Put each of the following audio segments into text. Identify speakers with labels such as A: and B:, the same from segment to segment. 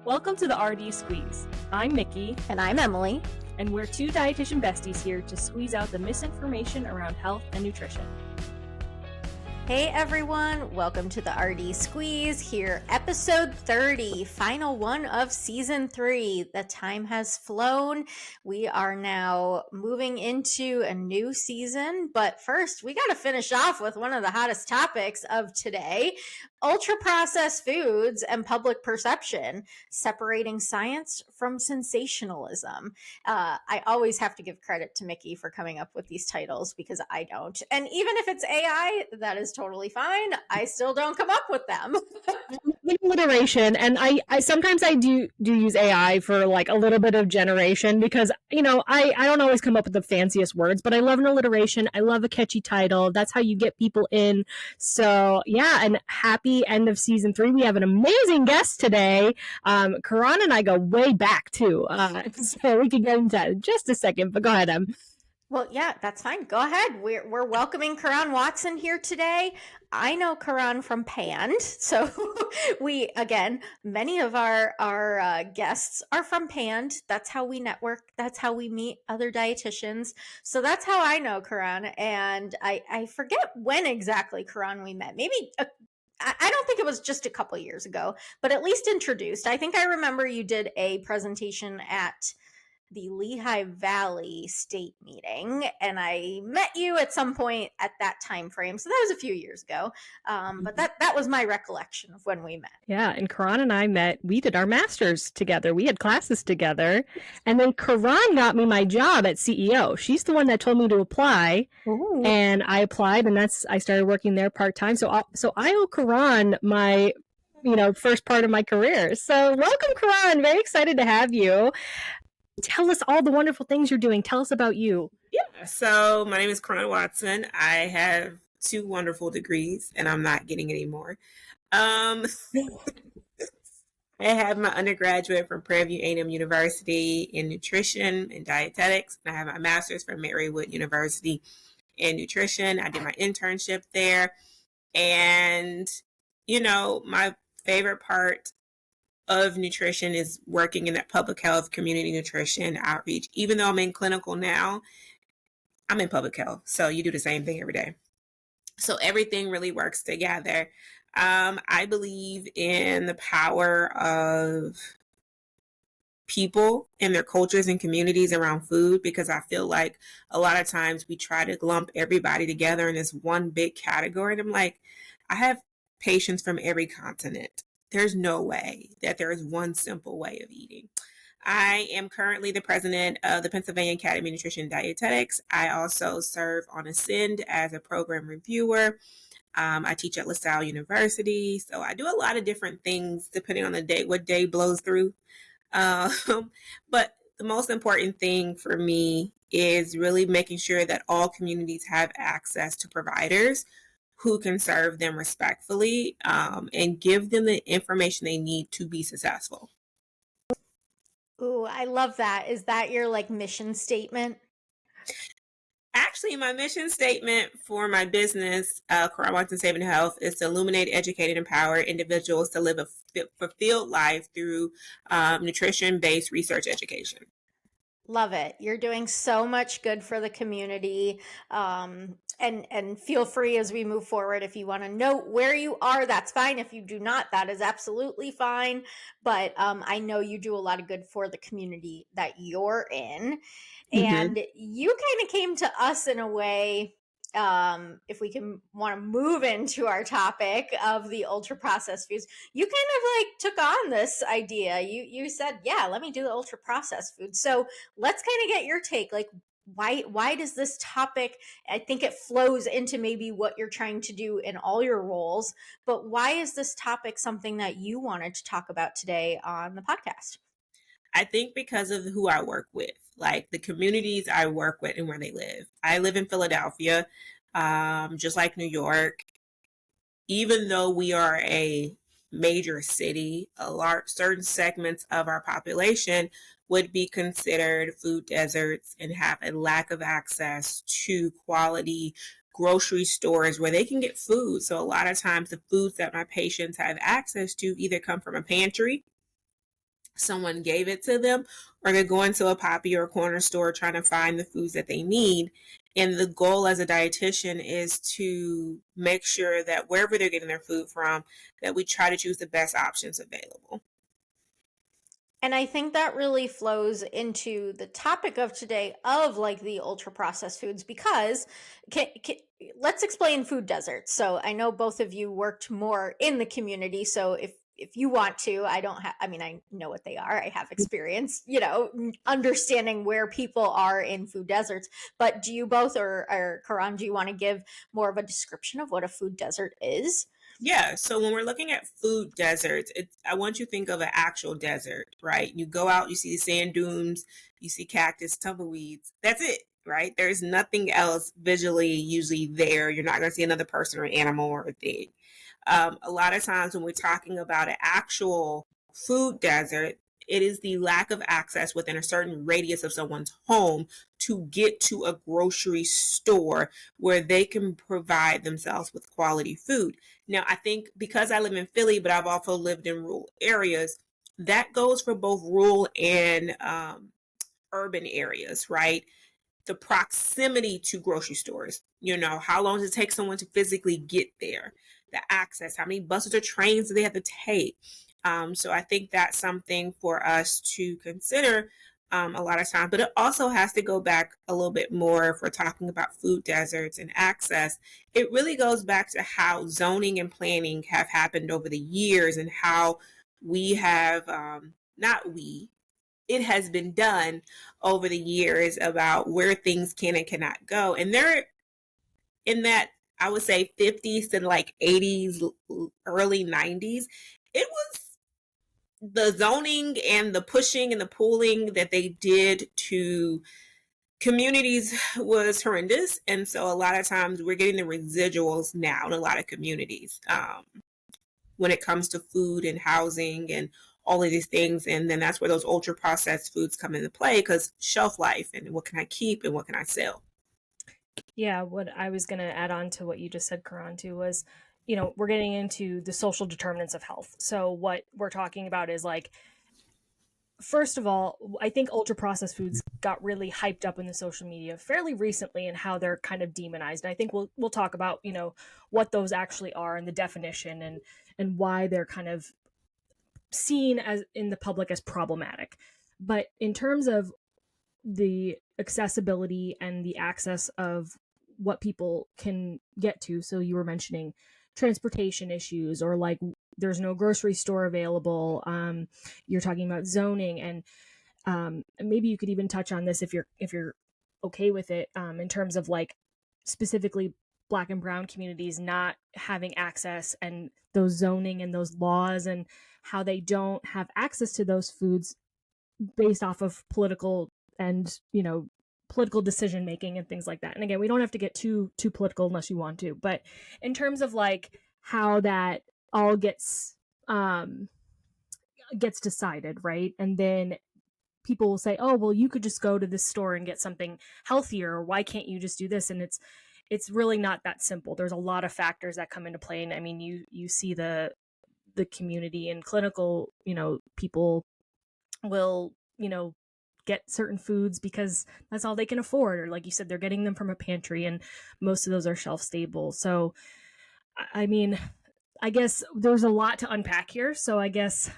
A: Welcome to the RD Squeeze. I'm Mickey.
B: And I'm Emily.
A: And we're two dietitian besties here to squeeze out the misinformation around health and nutrition.
B: Hey everyone, welcome to the RD Squeeze here, episode 30, final one of season 3. The time has flown. We are now moving into a new season, but first we got to finish off with one of the hottest topics of today, ultra-processed foods and public perception, separating science from sensationalism. I always have to give credit to Mickey for coming up with these titles because I don't. And even if it's AI, that is totally fine. I still don't come up with them.
A: Alliteration, and I sometimes I do use AI for like a little bit of generation because I don't always come up with the fanciest words, but I love an alliteration. I love a catchy title. That's how you get people in. So yeah, and happy end of season 3. We have an amazing guest today. Koran and I go way back too, so we can get into that in just a second. But go ahead, Em.
B: Well, yeah, that's fine. Go ahead. We're welcoming Koran Watson here today. I know Koran from Pand, so many of our guests are from Pand. That's how we network. That's how we meet other dietitians. So that's how I know Koran. And I forget when exactly, Koran, we met. Maybe I don't think it was just a couple years ago, but at least introduced. I think I remember you did a presentation at the Lehigh Valley State meeting, and I met you at some point at that time frame. So that was a few years ago. But that was my recollection of when we met.
A: Yeah, and Koran and I met. We did our masters together. We had classes together, and then Koran got me my job at CEO. She's the one that told me to apply. Ooh. And I applied, and I started working there part time. So I owe Koran my first part of my career. So welcome, Koran. Very excited to have you. Tell us all the wonderful things you're doing. Tell us about you.
C: Yeah, so my name is Koran Watson. I have 2 wonderful degrees, and I'm not getting any more. I have my undergraduate from Prairie View A&M University in nutrition and dietetics, and I have my master's from Marywood University in nutrition. I did my internship there, and my favorite part of nutrition is working in that public health, community nutrition outreach. Even though I'm in clinical now, I'm in public health. So you do the same thing every day. So everything really works together. I believe in the power of people and their cultures and communities around food, because I feel like a lot of times we try to lump everybody together in this one big category. And I'm like, I have patients from every continent. There's no way that there is one simple way of eating. I am currently the president of the Pennsylvania Academy of Nutrition and Dietetics. I also serve on Ascend as a program reviewer. I teach at LaSalle University. So I do a lot of different things depending on the day, what day blows through. But the most important thing for me is really making sure that all communities have access to providers who can serve them respectfully and give them the information they need to be successful.
B: Ooh, I love that. Is that your mission statement?
C: Actually, my mission statement for my business, Koran Watson Saving Health, is to illuminate, educate, and empower individuals to live a fulfilled life through nutrition-based research education.
B: Love it. You're doing so much good for the community. And feel free as we move forward. If you want to note where you are, that's fine. If you do not, that is absolutely fine. But I know you do a lot of good for the community that you're in. Mm-hmm. And you kind of came to us in a way, if we can want to move into our topic of the ultra processed foods, you kind of took on this idea. You said, yeah, let me do the ultra processed food. So let's kind of get your take. Why does this topic, I think it flows into maybe what you're trying to do in all your roles, but why is this topic something that you wanted to talk about today on the podcast?
C: I think because of who I work with, like the communities I work with and where they live. I live in Philadelphia, just like New York. Even though we are a major city, certain segments of our population would be considered food deserts and have a lack of access to quality grocery stores where they can get food. So a lot of times the foods that my patients have access to either come from a pantry someone gave it to them, or they're going to a Poppy or a corner store trying to find the foods that they need. And the goal as a dietitian is to make sure that wherever they're getting their food from, that we try to choose the best options available.
B: And I think that really flows into the topic of today of like the ultra processed foods, because let's explain food deserts. So I know both of you worked more in the community. So if you want to, I don't have, I mean, I know what they are. I have experience, understanding where people are in food deserts. But do you both, or Karan, do you want to give more of a description of what a food desert is?
C: Yeah, so when we're looking at food deserts, I want you to think of an actual desert, right? You go out, you see the sand dunes, you see cactus, tumbleweeds. That's it, right? There's nothing else visually usually there. You're not going to see another person or animal or a thing. A lot of times when we're talking about an actual food desert, it is the lack of access within a certain radius of someone's home to get to a grocery store where they can provide themselves with quality food. Now, I think because I live in Philly, but I've also lived in rural areas, that goes for both rural and urban areas, right? The proximity to grocery stores, how long does it take someone to physically get there? The access, how many buses or trains do they have to take? So I think that's something for us to consider a lot of times, but it also has to go back a little bit more if we're talking about food deserts and access. It really goes back to how zoning and planning have happened over the years and how we have, it has been done over the years about where things can and cannot go. And they're in that, I would say 50s to like 80s, early 90s. It was the zoning and the pushing and the pulling that they did to communities was horrendous. And so a lot of times we're getting the residuals now in a lot of communities when it comes to food and housing and all of these things. And then that's where those ultra processed foods come into play, because shelf life and what can I keep and what can I sell?
A: Yeah, what I was going to add on to what you just said, Karan, too, was, we're getting into the social determinants of health. So what we're talking about is like, first of all, I think ultra processed foods got really hyped up in the social media fairly recently and how they're kind of demonized. And I think we'll talk about, what those actually are and the definition and why they're kind of seen as in the public as problematic. But in terms of the accessibility and the access of what people can get to, so you were mentioning transportation issues, or like there's no grocery store available. You're talking about zoning, and maybe you could even touch on this if you're okay with it, in terms of like specifically Black and brown communities not having access, and those zoning and those laws, and how they don't have access to those foods based off of political and political decision making and things like that. And again, we don't have to get too political unless you want to, but in terms of like how that all gets decided, right? And then people will say, oh, well, you could just go to this store and get something healthier, or why can't you just do this? And it's really not that simple. There's a lot of factors that come into play. And I mean, you see the community and clinical, people will, get certain foods because that's all they can afford, or like you said, they're getting them from a pantry, and most of those are shelf stable. So I mean, I guess there's a lot to unpack here. So I guess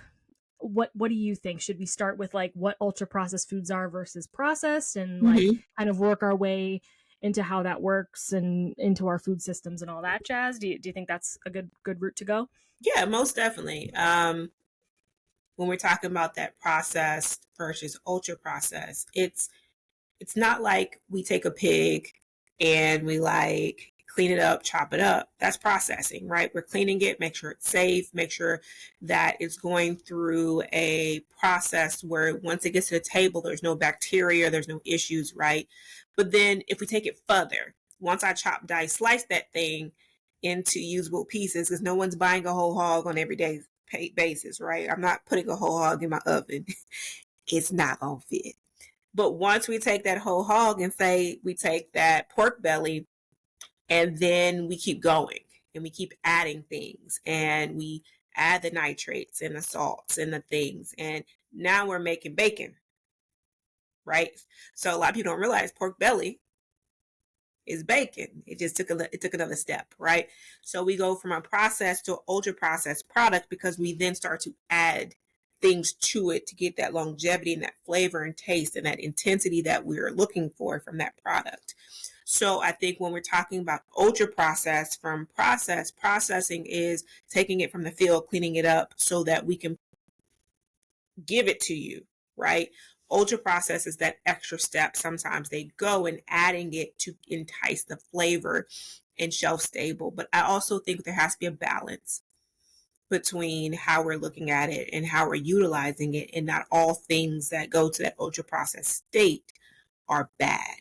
A: what do you think? Should we start with like what ultra processed foods are versus processed, and like kind of work our way into how that works and into our food systems and all that jazz? Do you think that's a good route to go?
C: Yeah, most definitely. When we're talking about that processed versus ultra processed, it's not like we take a pig and we like clean it up, chop it up. That's processing, right? We're cleaning it, make sure it's safe, make sure that it's going through a process where once it gets to the table, there's no bacteria, there's no issues, right? But then if we take it further, once I chop, dice, slice that thing into usable pieces, because no one's buying a whole hog on everyday basis, right? I'm not putting a whole hog in my oven. It's not gonna fit. But once we take that whole hog and say we take that pork belly, and then we keep going and we keep adding things, and we add the nitrates and the salts and the things. And now we're making bacon, right? So a lot of people don't realize pork belly is bacon. It just took another step, right? So we go from a processed to ultra processed product because we then start to add things to it to get that longevity and that flavor and taste and that intensity that we're looking for from that product. So I think when we're talking about ultra processed from processing is taking it from the field, cleaning it up so that we can give it to you, right? Ultra process is that extra step. Sometimes they go and adding it to entice the flavor and shelf stable. But I also think there has to be a balance between how we're looking at it and how we're utilizing it. And not all things that go to that ultra processed state are bad.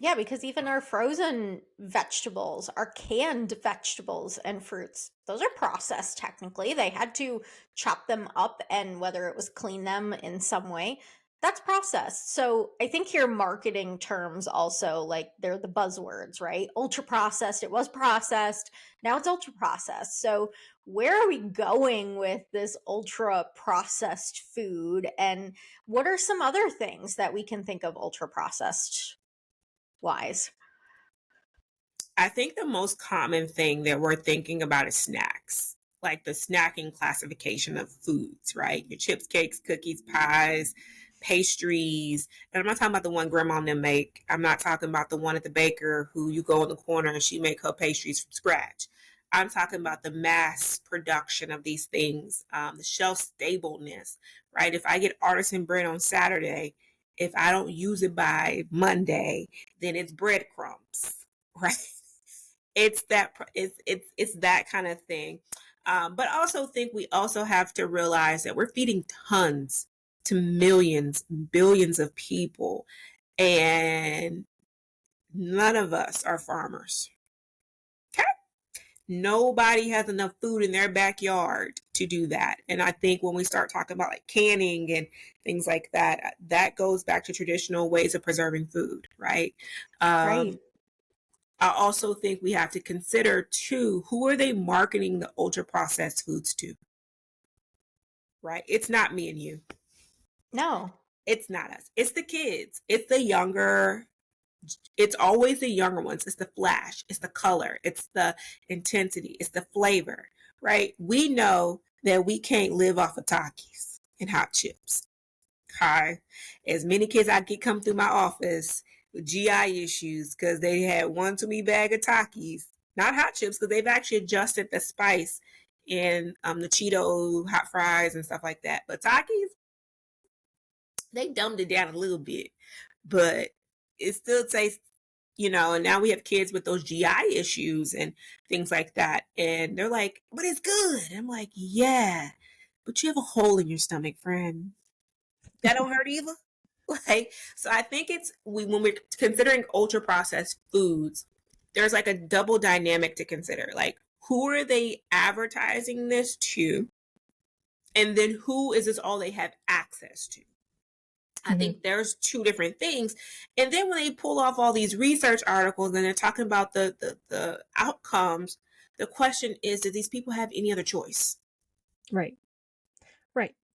B: Yeah, because even our frozen vegetables, our canned vegetables and fruits, those are processed technically. They had to chop them up and whether it was clean them in some way, that's processed. So I think your marketing terms also, like they're the buzzwords, right? Ultra processed, it was processed, now it's ultra processed. So where are we going with this ultra processed food? And what are some other things that we can think of ultra processed wise?
C: I think the most common thing that we're thinking about is snacks, like the snacking classification of foods, right? Your chips, cakes, cookies, pies, pastries. And I'm not talking about the one grandma and them make. I'm not talking about the one at the baker who you go in the corner and she make her pastries from scratch. I'm talking about the mass production of these things, the shelf stableness, right? If I get artisan bread on Saturday, if I don't use it by Monday, then it's breadcrumbs, right? It's that kind of thing. But I also think we also have to realize that we're feeding tons to millions, billions of people, and none of us are farmers. Okay? Nobody has enough food in their backyard to do that. And I think when we start talking about like canning and things like that, that goes back to traditional ways of preserving food, right?
B: Right.
C: I also think we have to consider too, who are they marketing the ultra processed foods to? Right? It's not me and you.
B: No.
C: It's not us. It's the kids. It's the younger. It's always the younger ones. It's the flash. It's the color. It's the intensity. It's the flavor. Right? We know that we can't live off of Takis and hot chips. Okay? As many kids I get come through my office with GI issues because they had one too many bag of Takis, not hot chips, because they've actually adjusted the spice in the Cheeto hot fries and stuff like that. But Takis, they dumbed it down a little bit, but it still tastes, and now we have kids with those GI issues and things like that. And they're like, but it's good. I'm like, yeah, but you have a hole in your stomach, friend. That don't hurt either. Like, so I think when we're considering ultra processed foods, there's like a double dynamic to consider. Like, who are they advertising this to? And then who is this all they have access to? I think there's two different things. And then when they pull off all these research articles and they're talking about the outcomes, the question is, do these people have any other choice?
A: Right.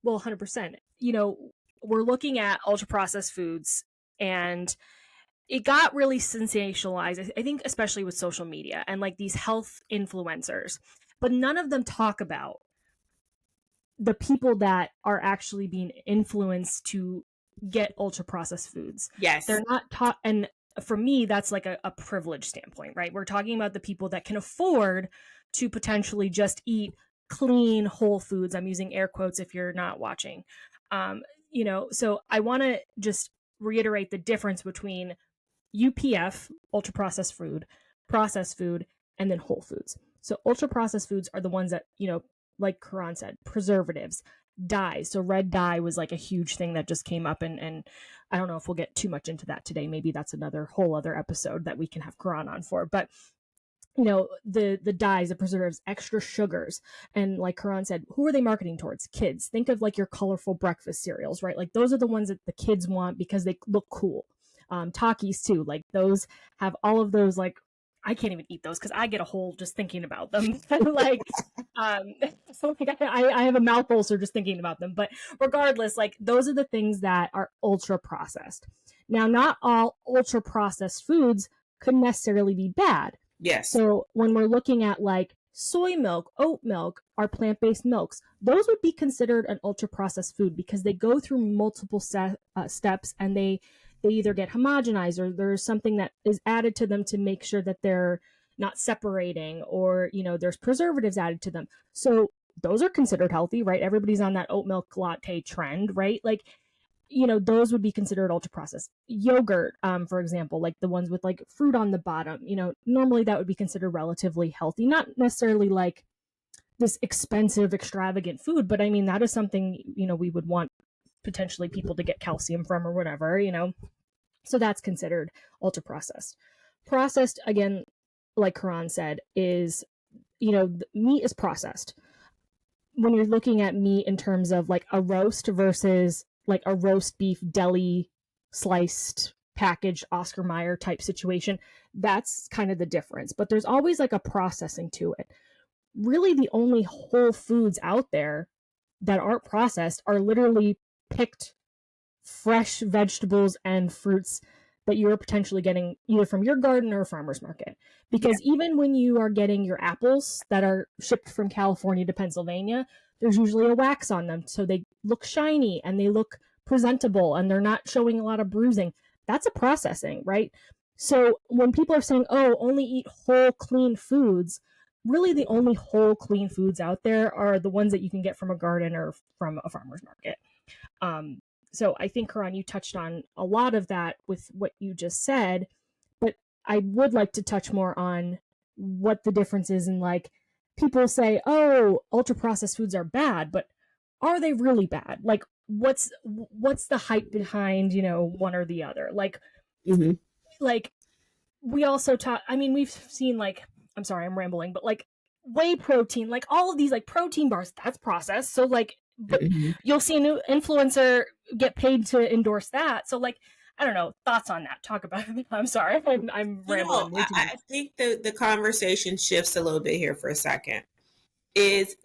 A: Well, 100%. We're looking at ultra processed foods, and it got really sensationalized, I think, especially with social media and like these health influencers. But none of them talk about the people that are actually being influenced to get ultra processed foods.
C: Yes.
A: They're not taught. And for me, that's like a privilege standpoint, right? We're talking about the people that can afford to potentially just eat clean whole foods. I'm using air quotes if you're not watching. So I want to just reiterate the difference between UPF, ultra processed food, and then whole foods. So ultra processed foods are the ones that, like Koran said, preservatives, dyes. So red dye was like a huge thing that just came up, and I don't know if we'll get too much into that today. Maybe that's another whole other episode that we can have Koran on for. But the dyes, the preservatives, extra sugars, and like Karan said, who are they marketing towards? Kids. Think of like your colorful breakfast cereals, right? Like those are the ones that the kids want because they look cool. Takis too, like those have all of those like I can't even eat those because I get a hole just thinking about them. Like, um, so like I have a mouth ulcer just thinking about them. But regardless, like those are the things that are ultra processed. Now, not all ultra processed foods could necessarily be bad.
C: Yes.
A: So when we're looking at like soy milk, oat milk, our plant-based milks, those would be considered an ultra processed food because they go through multiple steps, and they either get homogenized or there's something that is added to them to make sure that they're not separating, or there's preservatives added to them. So those are considered healthy, right? Everybody's on that oat milk latte trend, right? Like, those would be considered ultra processed. Yogurt, for example, like the ones with like fruit on the bottom, normally that would be considered relatively healthy, not necessarily like this expensive, extravagant food, but I mean, that is something, we would want potentially people to get calcium from or whatever, so that's considered ultra processed. Processed, again, like Koran said, is, meat is processed. When you're looking at meat in terms of like a roast versus like a roast beef deli sliced packaged Oscar Mayer type situation, that's kind of the difference. But there's always like a processing to it. Really, the only whole foods out there that aren't processed are literally picked fresh vegetables and fruits that you're potentially getting either from your garden or a farmer's market. Because even when you are getting your apples that are shipped from California to Pennsylvania, there's usually a wax on them. So they look shiny and they look presentable and they're not showing a lot of bruising. That's a processing, right? So when people are saying, oh, only eat whole, clean foods, really the only whole, clean foods out there are the ones that you can get from a garden or from a farmer's market. So I think, Karan, you touched on a lot of that with what you just said, but I would like to touch more on what the difference is in, like, people say, oh, ultra processed foods are bad, but are they really bad? Like, what's the hype behind, one or the other? Like, like we also talk, I mean, we've seen, like, I'm sorry, I'm rambling, but like whey protein, like all of these like protein bars, that's processed. So like, but you'll see a new influencer get paid to endorse that. So like, I don't know, thoughts on that. Talk about it. I'm sorry, I'm rambling.
C: I think the conversation shifts a little bit here for a second. It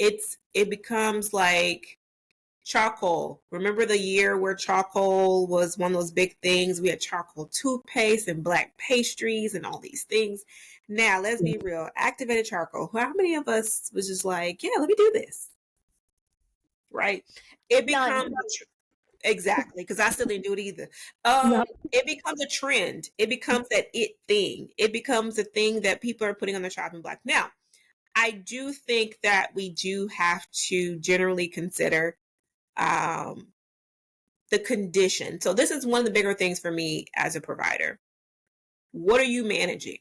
C: becomes like charcoal. Remember the year where charcoal was one of those big things? We had charcoal toothpaste and black pastries and all these things. Now, let's be real. Activated charcoal. How many of us was just like, yeah, let me do this? Right? It becomes exactly, because I still didn't do it either. It becomes a trend. It becomes that it thing. It becomes a thing that people are putting on their chopping block. Now, I do think that we do have to generally consider the condition. So this is one of the bigger things for me as a provider. What are you managing?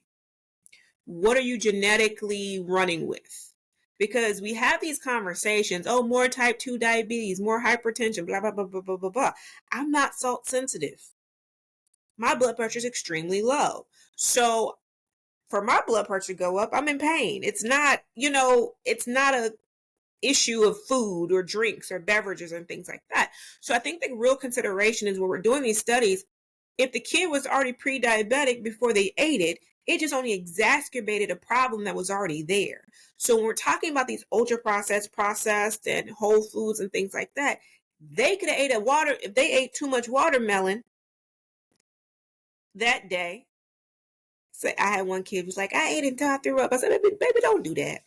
C: What are you genetically running with? Because we have these conversations, oh, more type 2 diabetes, more hypertension, blah, blah, blah, blah, blah, blah, blah. I'm not salt sensitive. My blood pressure is extremely low. So for my blood pressure to go up, I'm in pain. It's not, it's not a issue of food or drinks or beverages and things like that. So I think the real consideration is when we're doing these studies, if the kid was already pre-diabetic before they ate it, it just only exacerbated a problem that was already there. So when we're talking about these ultra processed and whole foods and things like that, they could have ate if they ate too much watermelon that day. So I had one kid who was like, I ate it until I threw up. I said, baby, don't do that.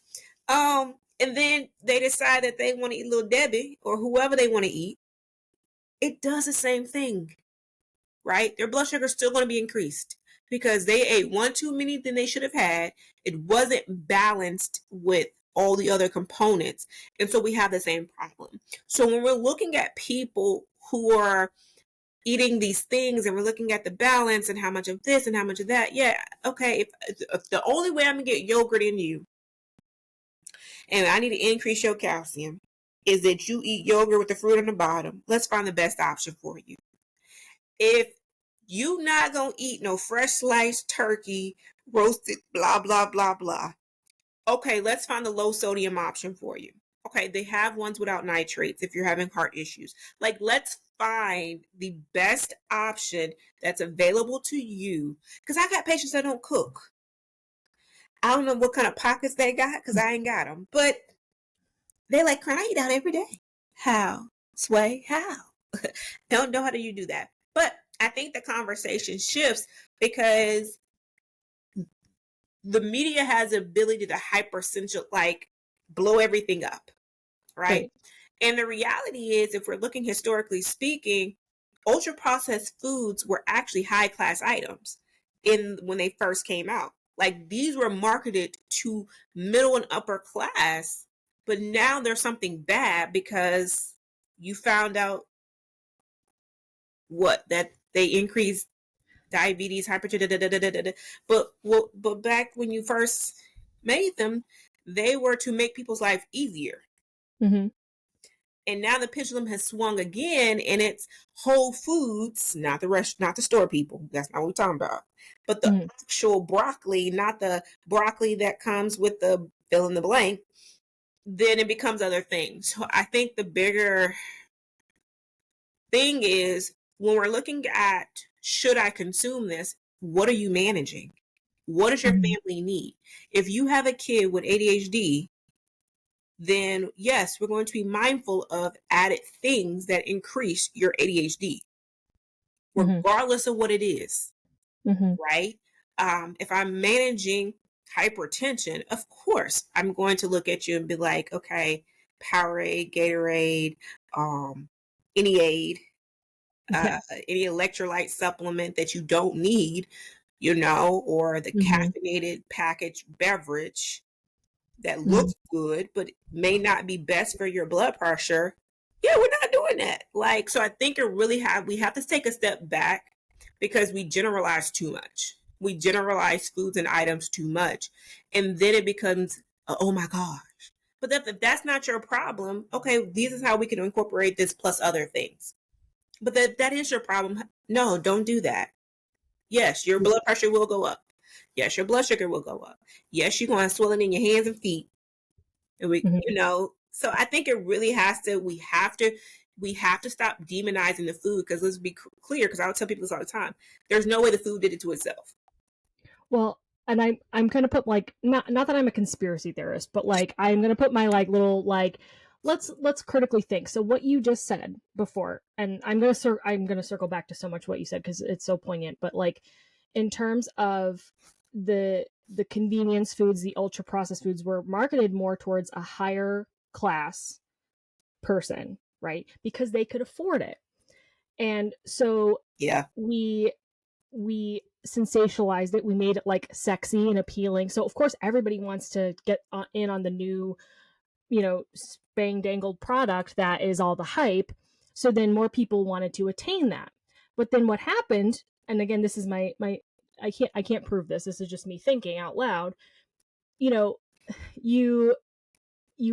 C: And then they decide that they want to eat Little Debbie or whoever they want to eat. It does the same thing, right? Their blood sugar is still going to be increased because they ate one too many than they should have had. It wasn't balanced with all the other components. And so we have the same problem. So when we're looking at people who are eating these things and we're looking at the balance and how much of this and how much of that, yeah, okay, if the only way I'm going to get yogurt in you and I need to increase your calcium is that you eat yogurt with the fruit on the bottom, let's find the best option for you. If you not going to eat no fresh sliced turkey, roasted, blah, blah, blah, blah, okay, let's find the low sodium option for you. Okay, they have ones without nitrates if you're having heart issues. Like, let's find the best option that's available to you. Because I got patients that don't cook. I don't know what kind of pockets they got because I ain't got them. But they like, can I eat out every day? How? Sway? How? Don't know how do you do that. But I think the conversation shifts because the media has the ability to blow everything up, right? And the reality is, if we're looking historically speaking, ultra processed foods were actually high class items when they first came out. Like, these were marketed to middle and upper class, but now there's something bad because you found out that they increased diabetes, hypertension, but back when you first made them, they were to make people's life easier.
A: Mm-hmm.
C: And now the pendulum has swung again, and it's whole foods, not the store people. That's not what we're talking about. But the actual broccoli, not the broccoli that comes with the fill in the blank. Then it becomes other things. So I think the bigger thing is, when we're looking at, should I consume this? What are you managing? What does your family need? If you have a kid with ADHD, then yes, we're going to be mindful of added things that increase your ADHD, regardless of what it is, right? If I'm managing hypertension, of course, I'm going to look at you and be like, okay, Powerade, Gatorade, any aid, any electrolyte supplement that you don't need, or the caffeinated packaged beverage that looks good but may not be best for your blood pressure. Yeah, we're not doing that. So I think we have to take a step back because we generalize too much. We generalize foods and items too much. And then it becomes, oh my gosh. But if that's not your problem, okay, this is how we can incorporate this plus other things. But that is your problem. No, don't do that. Yes, your blood pressure will go up. Yes, your blood sugar will go up. Yes, you're going to swell it in your hands and feet. And so I think it really we have to stop demonizing the food, because let's be clear, because I would tell people this all the time. There's no way the food did it to itself.
A: Well, and I'm going to put not that I'm a conspiracy theorist, but I'm going to put my little let's critically think. So what you just said before, and I'm going to circle back to so much what you said because it's so poignant, but in terms of the convenience foods, the ultra processed foods were marketed more towards a higher class person, right? Because they could afford it. And so we sensationalized it. We made it sexy and appealing. So of course everybody wants to get in on the new, spang dangled product that is all the hype. So then more people wanted to attain that. But then what happened, and again, this is my I can't prove this. This is just me thinking out loud. You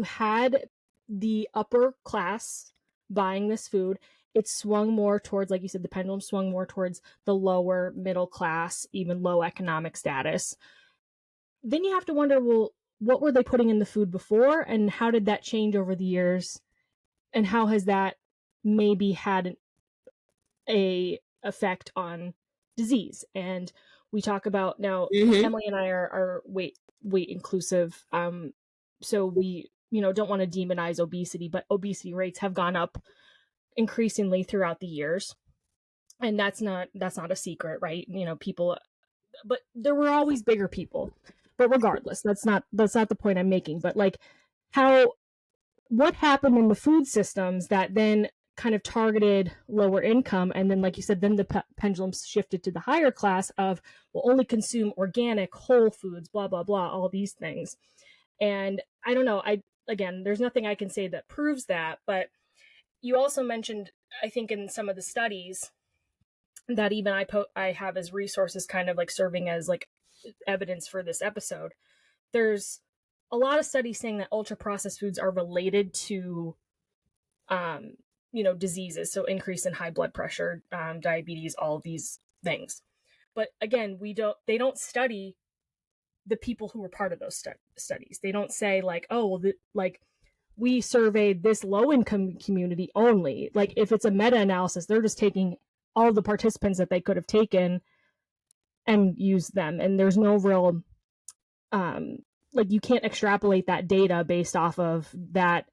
A: had the upper class buying this food. It swung more towards, like you said, the pendulum swung more towards the lower middle class, even low economic status. Then you have to wonder, well, what were they putting in the food before, and how did that change over the years, and how has that maybe had a effect on disease? And we talk about now, Emily and I are weight inclusive, so we don't want to demonize obesity, but obesity rates have gone up increasingly throughout the years, and that's not a secret, right? People, but there were always bigger people. But regardless, that's not the point I'm making. But what happened in the food systems that then kind of targeted lower income, and then, like you said, then the pendulum shifted to the higher class of, well, only consume organic, whole foods, blah blah blah, all these things. And I don't know, again, there's nothing I can say that proves that, but you also mentioned, I think, in some of the studies that even I have as resources, kind of serving as evidence for this episode, there's a lot of studies saying that ultra processed foods are related to diseases, so increase in high blood pressure, diabetes, all these things. But again, they don't study the people who were part of those studies. They don't say we surveyed this low income community only. If it's a meta analysis, they're just taking all the participants that they could have taken and used them, and there's no real like you can't extrapolate that data based off of that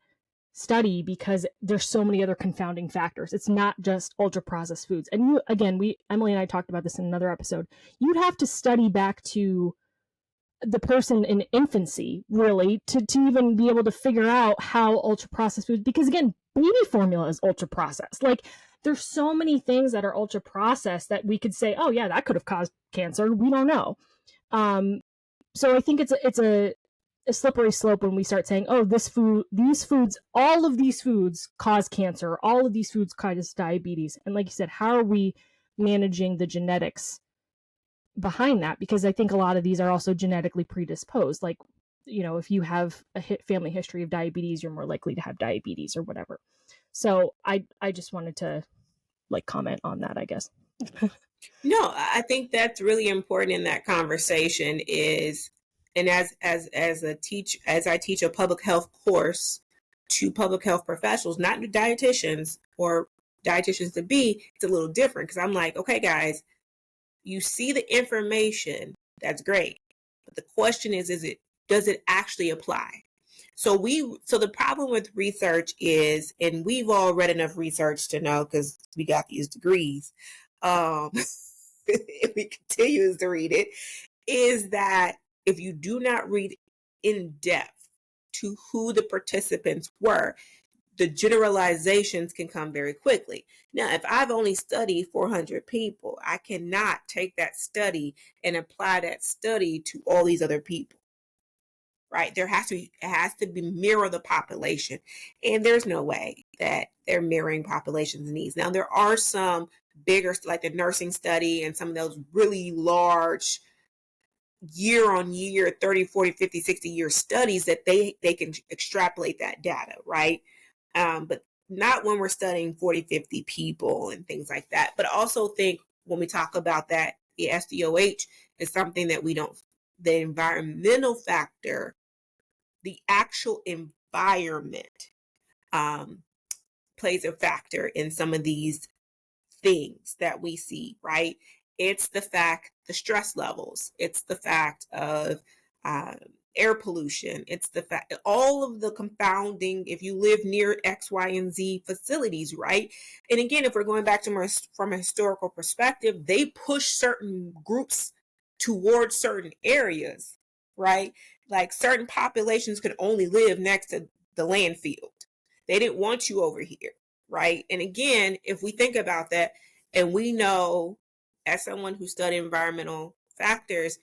A: study because there's so many other confounding factors. It's not just ultra processed foods. And you, again, Emily and I talked about this in another episode. You'd have to study back to the person in infancy, really, to even be able to figure out how ultra processed foods, because again, baby formula is ultra processed. Like there's so many things that are ultra processed that we could say, oh yeah, that could have caused cancer. We don't know. So I think it's a slippery slope when we start saying, oh, these foods, all of these foods cause cancer, all of these foods cause diabetes. And like you said, how are we managing the genetics behind that? Because I think a lot of these are also genetically predisposed. Like, if you have a family history of diabetes, you're more likely to have diabetes or whatever. So I just wanted to comment on that, I guess.
C: No, I think that's really important in that conversation is, and as I teach a public health course to public health professionals, not to dietitians or dietitians to be, it's a little different because I'm like, okay, guys, you see the information, that's great. But the question is does it actually apply? So the problem with research is, and we've all read enough research to know because we got these degrees, if we continue to read it, is that if you do not read in depth to who the participants were, the generalizations can come very quickly. Now, if I've only studied 400 people, I cannot take that study and apply that study to all these other people. Right? It has to be mirror the population. And there's no way that they're mirroring population's needs. Now, there are some bigger, like the nursing study and some of those really large year on year, 30, 40, 50, 60 year studies that they can extrapolate that data, right? But not when we're studying 40, 50 people and things like that. But I also think when we talk about that, the SDOH is something that we don't, the environmental factor, the actual environment plays a factor in some of these things that we see, right? It's the stress levels. It's the fact of air pollution. It's the fact, all of the confounding, if you live near X, Y, and Z facilities, right? And again, if we're going back to from a historical perspective, they push certain groups towards certain areas, right? Like certain populations could only live next to the landfill. They didn't want you over here, right? And again, if we think about that, and we know as someone who studied environmental factors,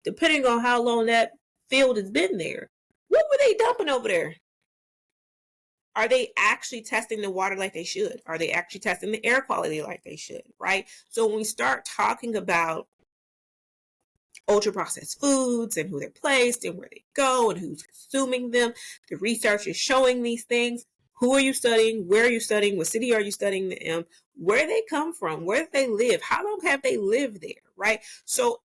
C: depending on how long that field has been there, what were they dumping over there? Are they actually testing the water like they should? Are they actually testing the air quality like they should, right? So when we start talking about ultra processed foods and who they're placed and where they go and who's consuming them, the research is showing these things. Who are you studying? Where are you studying? What city are you studying them in? Where do they come from? Where do they live? How long have they lived there, right? So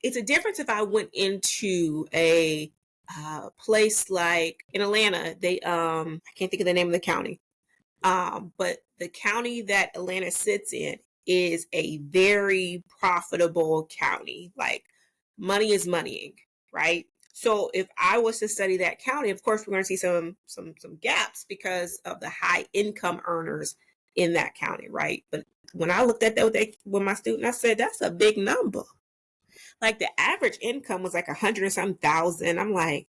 C: it's a difference if I went into a place like in Atlanta. They I can't think of the name of the county, but the county that Atlanta sits in is a very profitable county. Like money is moneying, right? So if I was to study that county, of course, we're going to see some gaps because of the high income earners in that county, right? But when I looked at that with my student, I said, that's a big number. Like the average income was like 100 and some thousand. I'm like,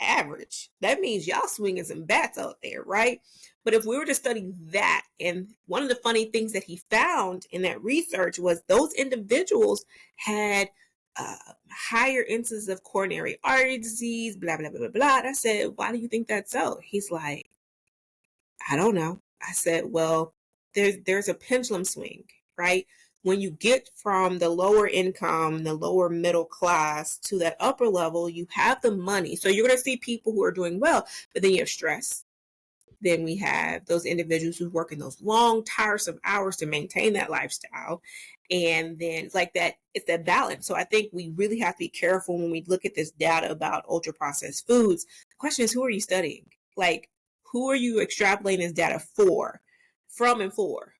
C: average? That means y'all swinging some bats out there, right? But if we were to study that, and one of the funny things that he found in that research was those individuals had higher instances of coronary artery disease, blah, blah, blah, blah, blah. And I said, why do you think that's so? He's like, I don't know. I said, well, there's a pendulum swing, right? When you get from the lower income, the lower middle class to that upper level, you have the money. So you're going to see people who are doing well, but then you have stress. Then we have those individuals who work in those long, tiresome hours to maintain that lifestyle. And then it's like that, it's that balance. So I think we really have to be careful when we look at this data about ultra processed foods. The question is, who are you studying? Like, who are you extrapolating this data from and for?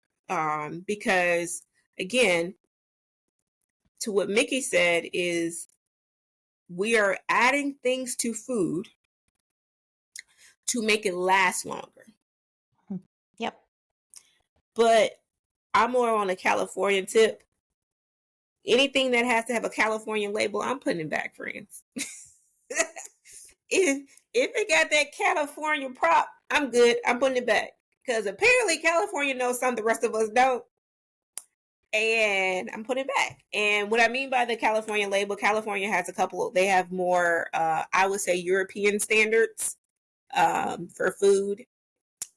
C: Because again, to what Mickey said is we are adding things to food to make it last longer.
B: Yep.
C: But I'm more on a Californian tip. Anything that has to have a Californian label, I'm putting it back, friends. if it got that California prop, I'm good. I'm putting it back. Because apparently California knows something the rest of us don't. And I'm putting it back. And what I mean by the California label, California has they have more, I would say, European standards for food.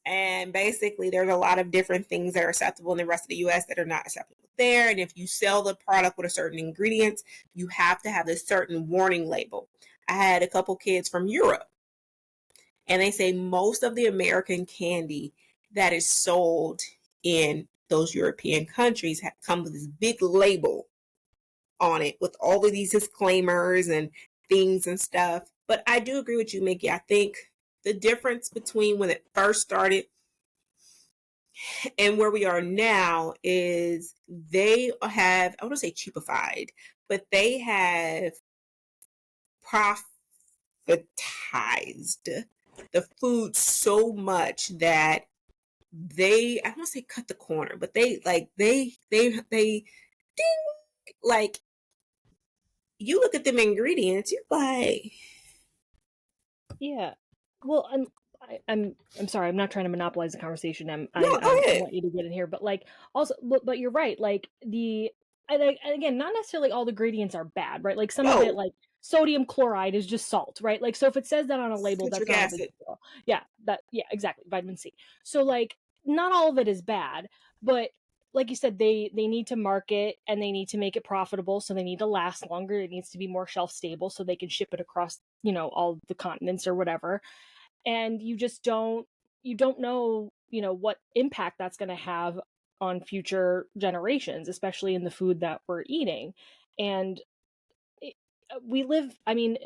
C: And basically, there's a lot of different things that are acceptable in the rest of the U.S. that are not acceptable there. And if you sell the product with a certain ingredients, you have to have a certain warning label. I had a couple kids from Europe, and they say most of the American candy that is sold in those European countries come with this big label on it with all of these disclaimers and things and stuff. But I do agree with you, Mickey. I think the difference between when it first started and where we are now is they have, I want to say cheapified, but they have profitized the food so much that I don't want to say cut the corner, but they ding, like you look at them ingredients, you're like,
A: Yeah. Well, I'm sorry. I'm not trying to monopolize the conversation.
C: No,
A: I
C: go ahead.
A: want you to get in here, but like also, but you're right. Like again, not necessarily all the ingredients are bad, right? Like some of it,
C: No,
A: like sodium chloride is just salt, right? Like so if it says that on a label, that's
C: citric
A: not a big
C: acid.
A: deal. Yeah, exactly. Vitamin C. So like not all of it is bad, but like you said, they need to market and they need to make it profitable, so they need to last longer. It needs to be more shelf stable so they can ship it across, all the continents or whatever. And you don't know, what impact that's going to have on future generations, especially in the food that we're eating. And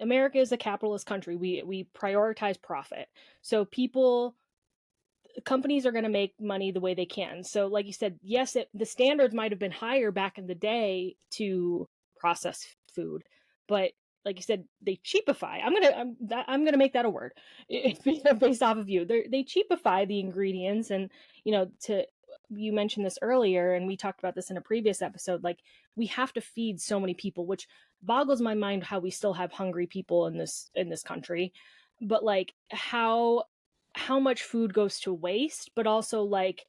A: America is a capitalist country. We prioritize profit. So companies are going to make money the way they can. So like you said, yes, the standards might have been higher back in the day to process food, but like you said, they cheapify. I'm gonna make that a word based off of you. They cheapify the ingredients, and you mentioned this earlier, and we talked about this in a previous episode. Like we have to feed so many people, which boggles my mind how we still have hungry people in this country. But like how much food goes to waste, but also like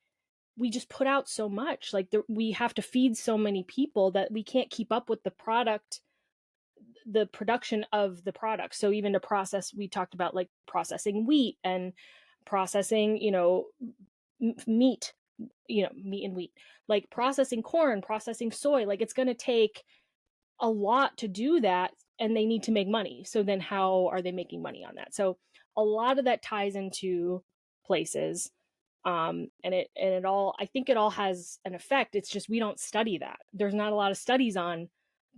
A: we just put out so much. Like we have to feed so many people that we can't keep up with the production of the product. So even to process, we talked about like processing wheat and processing, meat, meat and wheat, like processing corn, processing soy. Like it's going to take a lot to do that, and they need to make money. So then how are they making money on that? So a lot of that ties into places. And it all, I think it all has an effect. It's just we don't study that. There's not a lot of studies on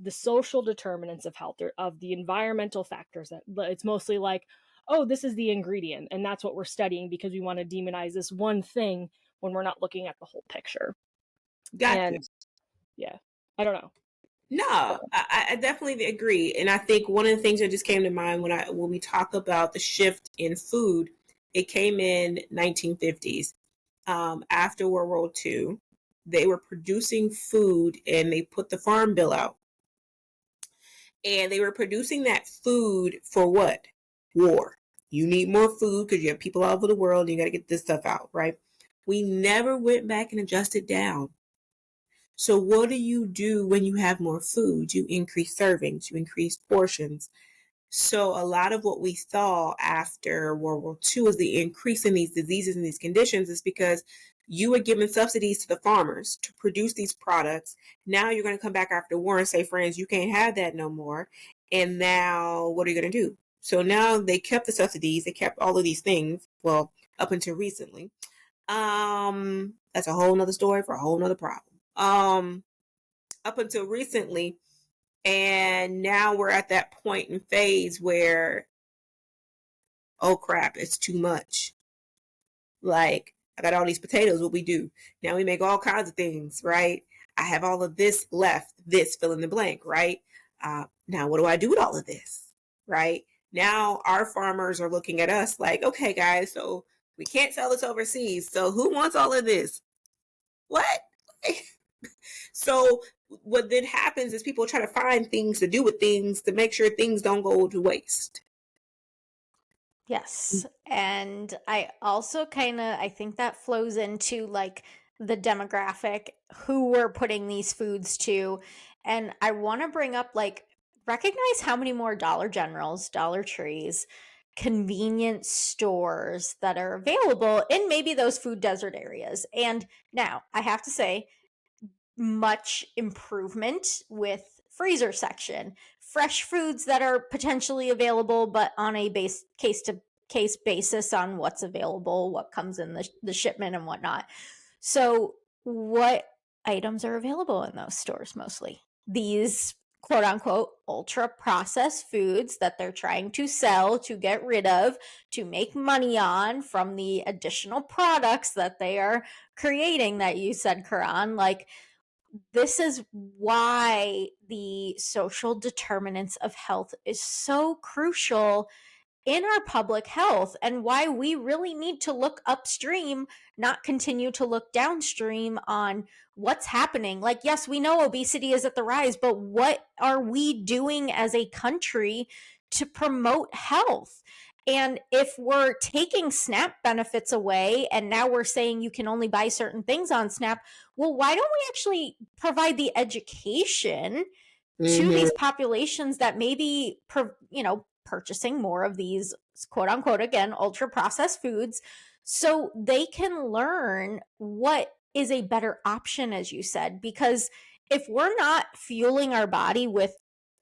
A: the social determinants of health or of the environmental factors. But it's mostly like, oh, this is the ingredient, and that's what we're studying because we want to demonize this one thing when we're not looking at the whole picture.
C: Gotcha.
A: And yeah, I don't know.
C: No, I definitely agree. And I think one of the things that just came to mind when we talk about the shift in food, it came in 1950s. After World War II, they were producing food and they put the Farm Bill out. And they were producing that food for what? War. You need more food because you have people all over the world and you got to get this stuff out, right? We never went back and adjusted down. So what do you do when you have more food? You increase servings, you increase portions. So a lot of what we saw after World War II is the increase in these diseases and these conditions is because you were giving subsidies to the farmers to produce these products. Now you're going to come back after war and say, friends, you can't have that no more. And now what are you going to do? So now they kept the subsidies. They kept all of these things. Well, up until recently. That's a whole nother story for a whole nother problem. Up until recently, and now we're at that point in phase where, oh crap, it's too much. Like, I got all these potatoes, what we do? Now we make all kinds of things, right? I have all of this left, this fill in the blank, right? Now, what do I do with all of this, right? Now our farmers are looking at us like, okay, guys, so we can't sell this overseas. So who wants all of this? What? So what then happens is people try to find things to do with things to make sure things don't go to waste.
B: Yes. And I also I think that flows into like the demographic who we're putting these foods to. And I want to bring up like recognize how many more Dollar Generals, Dollar Trees, convenience stores that are available in maybe those food desert areas. And now I have to say, much improvement with freezer section, fresh foods that are potentially available, but on a case to case basis on what's available, what comes in the shipment and whatnot. So what items are available in those stores? Mostly these quote unquote ultra processed foods that they're trying to sell, to get rid of, to make money on from the additional products that they are creating, that you said, Koran. Like, this is why the social determinants of health is so crucial in our public health, and why we really need to look upstream, not continue to look downstream on what's happening. Like, yes, we know obesity is at the rise, but what are we doing as a country to promote health? And if we're taking SNAP benefits away and now we're saying you can only buy certain things on SNAP, well, why don't we actually provide the education to these populations that maybe, purchasing more of these quote unquote, again, ultra processed foods, so they can learn what is a better option, as you said? Because if we're not fueling our body with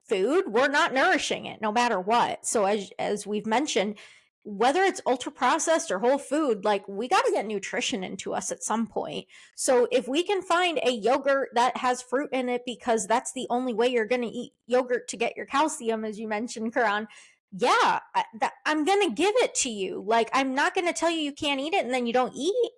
B: food, we're not nourishing it no matter what. So as we've mentioned, whether it's ultra processed or whole food, like, we got to get nutrition into us at some point. So if we can find a yogurt that has fruit in it, because that's the only way you're going to eat yogurt to get your calcium, as you mentioned, Karan, yeah, I'm going to give it to you. Like, I'm not going to tell you can't eat it and then you don't eat.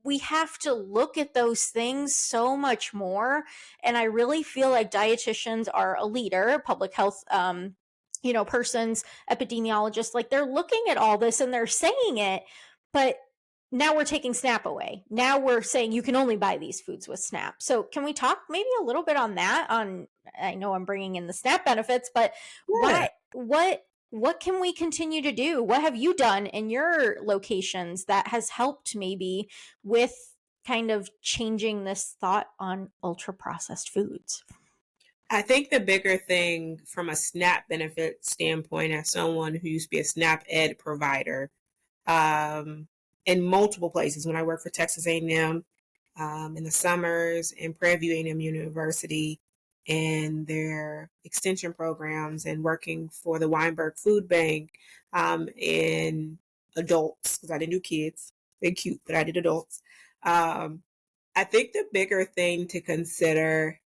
B: We have to look at those things so much more. And I really feel like dietitians are a leader, public health, persons, epidemiologists, like, they're looking at all this and they're saying it, but now we're taking SNAP away. Now we're saying you can only buy these foods with SNAP. So can we talk maybe a little bit on that? I know I'm bringing in the SNAP benefits, but
C: Yeah.
B: what can we continue to do? What have you done in your locations that has helped maybe with kind of changing this thought on ultra processed foods?
C: I think the bigger thing from a SNAP benefit standpoint, as someone who used to be a SNAP ed provider in multiple places, when I worked for Texas A&M in the summers, and Prairie View A&M University and their extension programs, and working for the Weinberg Food Bank in adults, because I didn't do kids. They're cute, but I did adults. I think the bigger thing to consider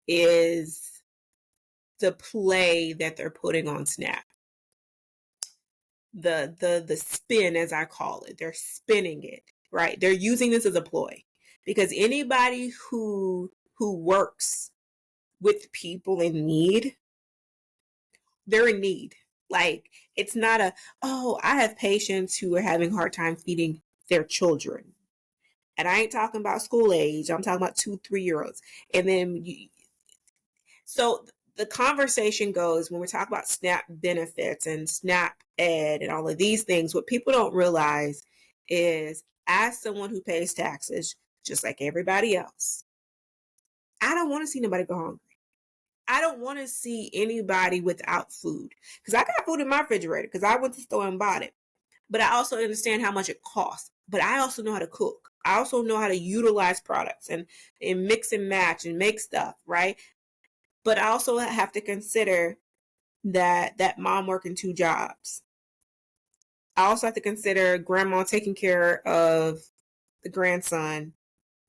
C: is the play that they're putting on SNAP. The spin, as I call it. They're spinning it, right? They're using this as a ploy, because anybody who works with people in need, they're in need. Like, it's not I have patients who are having a hard time feeding their children. And I ain't talking about school age. I'm talking about 2-3-year-olds. And then so the conversation goes, when we talk about SNAP benefits and SNAP ed and all of these things, what people don't realize is, as someone who pays taxes, just like everybody else, I don't want to see nobody go hungry. I don't want to see anybody without food, because I got food in my refrigerator because I went to the store and bought it. But I also understand how much it costs. But I also know how to cook. I also know how to utilize products and mix and match and make stuff, right? But I also have to consider that mom working 2 jobs. I also have to consider grandma taking care of the grandson,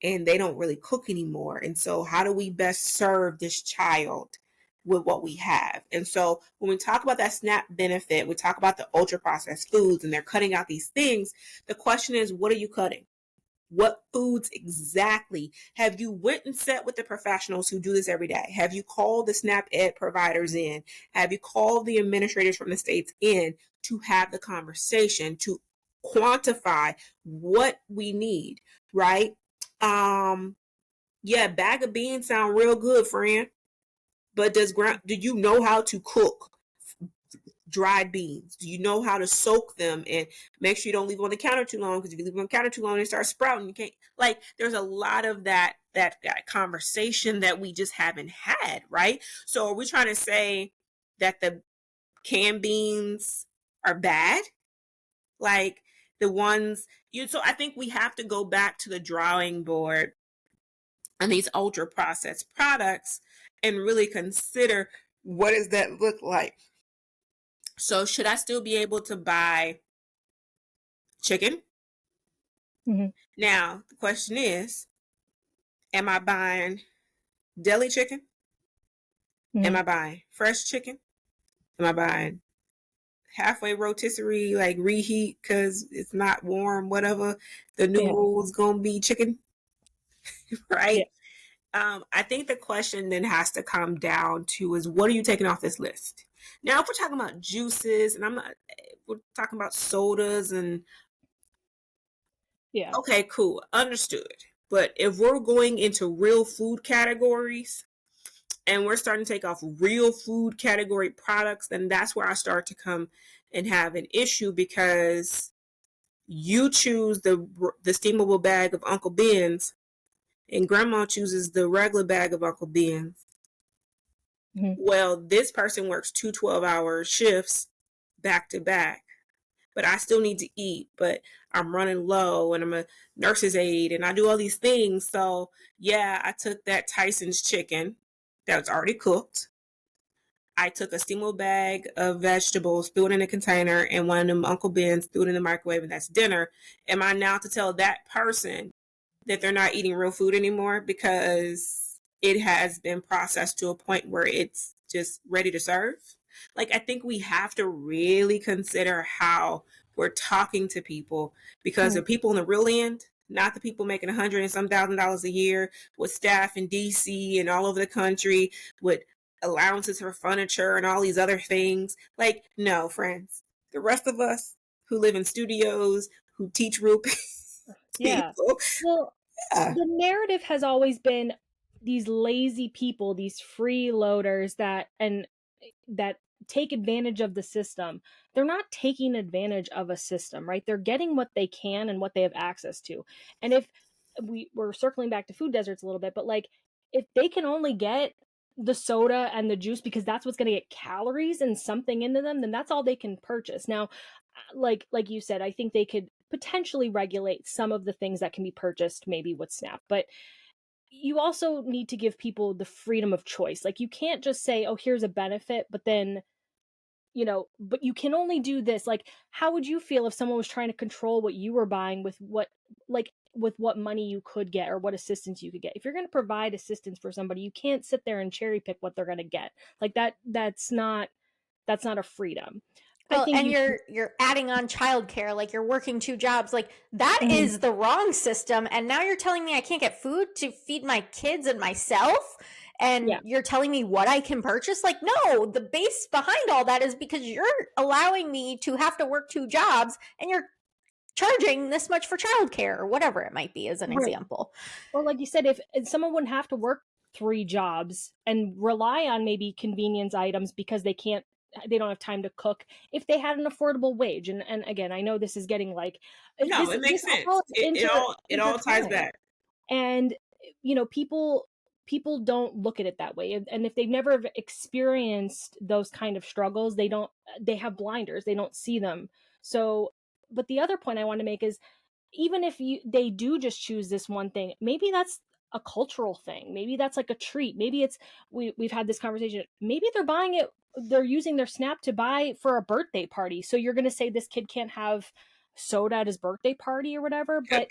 C: and they don't really cook anymore. And so how do we best serve this child with what we have? And so when we talk about that SNAP benefit, we talk about the ultra processed foods and they're cutting out these things. The question is, what are you cutting? What foods exactly? Have you went and sat with the professionals who do this every day? Have you called the SNAP Ed providers in? Have you called the administrators from the states in to have the conversation to quantify what we need, right? Yeah, bag of beans sound real good, friend. But do you know how to cook dried beans? Do you know how to soak them and make sure you don't leave them on the counter too long? Because if you leave them on the counter too long, they start sprouting. You can't, like, there's a lot of that conversation that we just haven't had, right? So are we trying to say that the canned beans are bad? Like the ones you so I think we have to go back to the drawing board on these ultra processed products and really consider what does that look like. So should I still be able to buy chicken?
A: Mm-hmm.
C: Now, the question is, am I buying deli chicken?
A: Mm-hmm.
C: Am I buying fresh chicken? Am I buying halfway rotisserie, like reheat because it's not warm, whatever? The new rule is going to be chicken, right?
A: Yeah.
C: I think the question then has to come down to is what are you taking off this list? Now, if we're talking about juices and we're talking about sodas and
A: Yeah.
C: okay, cool, understood. But if we're going into real food categories and we're starting to take off real food category products, then that's where I start to come and have an issue because you choose the steamable bag of Uncle Ben's and grandma chooses the regular bag of Uncle Ben's.
A: Mm-hmm.
C: Well, this person works 2 12-hour shifts back to back, but I still need to eat, but I'm running low and I'm a nurse's aide and I do all these things. So, yeah, I took that Tyson's chicken that was already cooked. I took a steamable bag of vegetables, threw it in a container, and one of them Uncle Ben's, threw it in the microwave, and that's dinner. Am I now to tell that person that they're not eating real food anymore because it has been processed to a point where it's just ready to serve? Like, I think we have to really consider how we're talking to people because the people in the real end, not the people making $100,000 a year with staff in DC and all over the country with allowances for furniture and all these other things. Like, no, friends. The rest of us who live in studios, who teach real people.
A: Well, the narrative has always been these lazy people, these freeloaders that take advantage of the system. They're not taking advantage of a system, right? They're getting what they can and what they have access to. And if we're circling back to food deserts a little bit, but like if they can only get the soda and the juice because that's what's going to get calories and something into them, then that's all they can purchase. Now, like you said, I think they could potentially regulate some of the things that can be purchased maybe with SNAP, but you also need to give people the freedom of choice. Like you can't just say, "Oh, here's a benefit," but then but you can only do this. Like, how would you feel if someone was trying to control what you were buying with what money you could get or what assistance you could get? If you're going to provide assistance for somebody, you can't sit there and cherry pick what they're going to get. Like that's not a freedom. I
B: Well,
A: think
B: and you're adding on childcare, like you're working 2 jobs. Like that is the wrong system. And now you're telling me I can't get food to feed my kids and myself. And you're telling me what I can purchase? Like, no, the base behind all that is because you're allowing me to have to work 2 jobs and you're charging this much for childcare or whatever it might be as an example.
A: Or like you said, if someone wouldn't have to work 3 jobs and rely on maybe convenience items because they don't have time to cook if they had an affordable wage. And again, I know this is getting like
C: no, it makes sense. It all ties back.
A: And people don't look at it that way. And if they've never experienced those kind of struggles, they have blinders, they don't see them. So, but the other point I want to make is even if they do just choose this one thing, maybe that's a cultural thing. Maybe that's like a treat. Maybe it's we've had this conversation. Maybe they're using their SNAP to buy for a birthday party. So you're going to say this kid can't have soda at his birthday party or whatever, but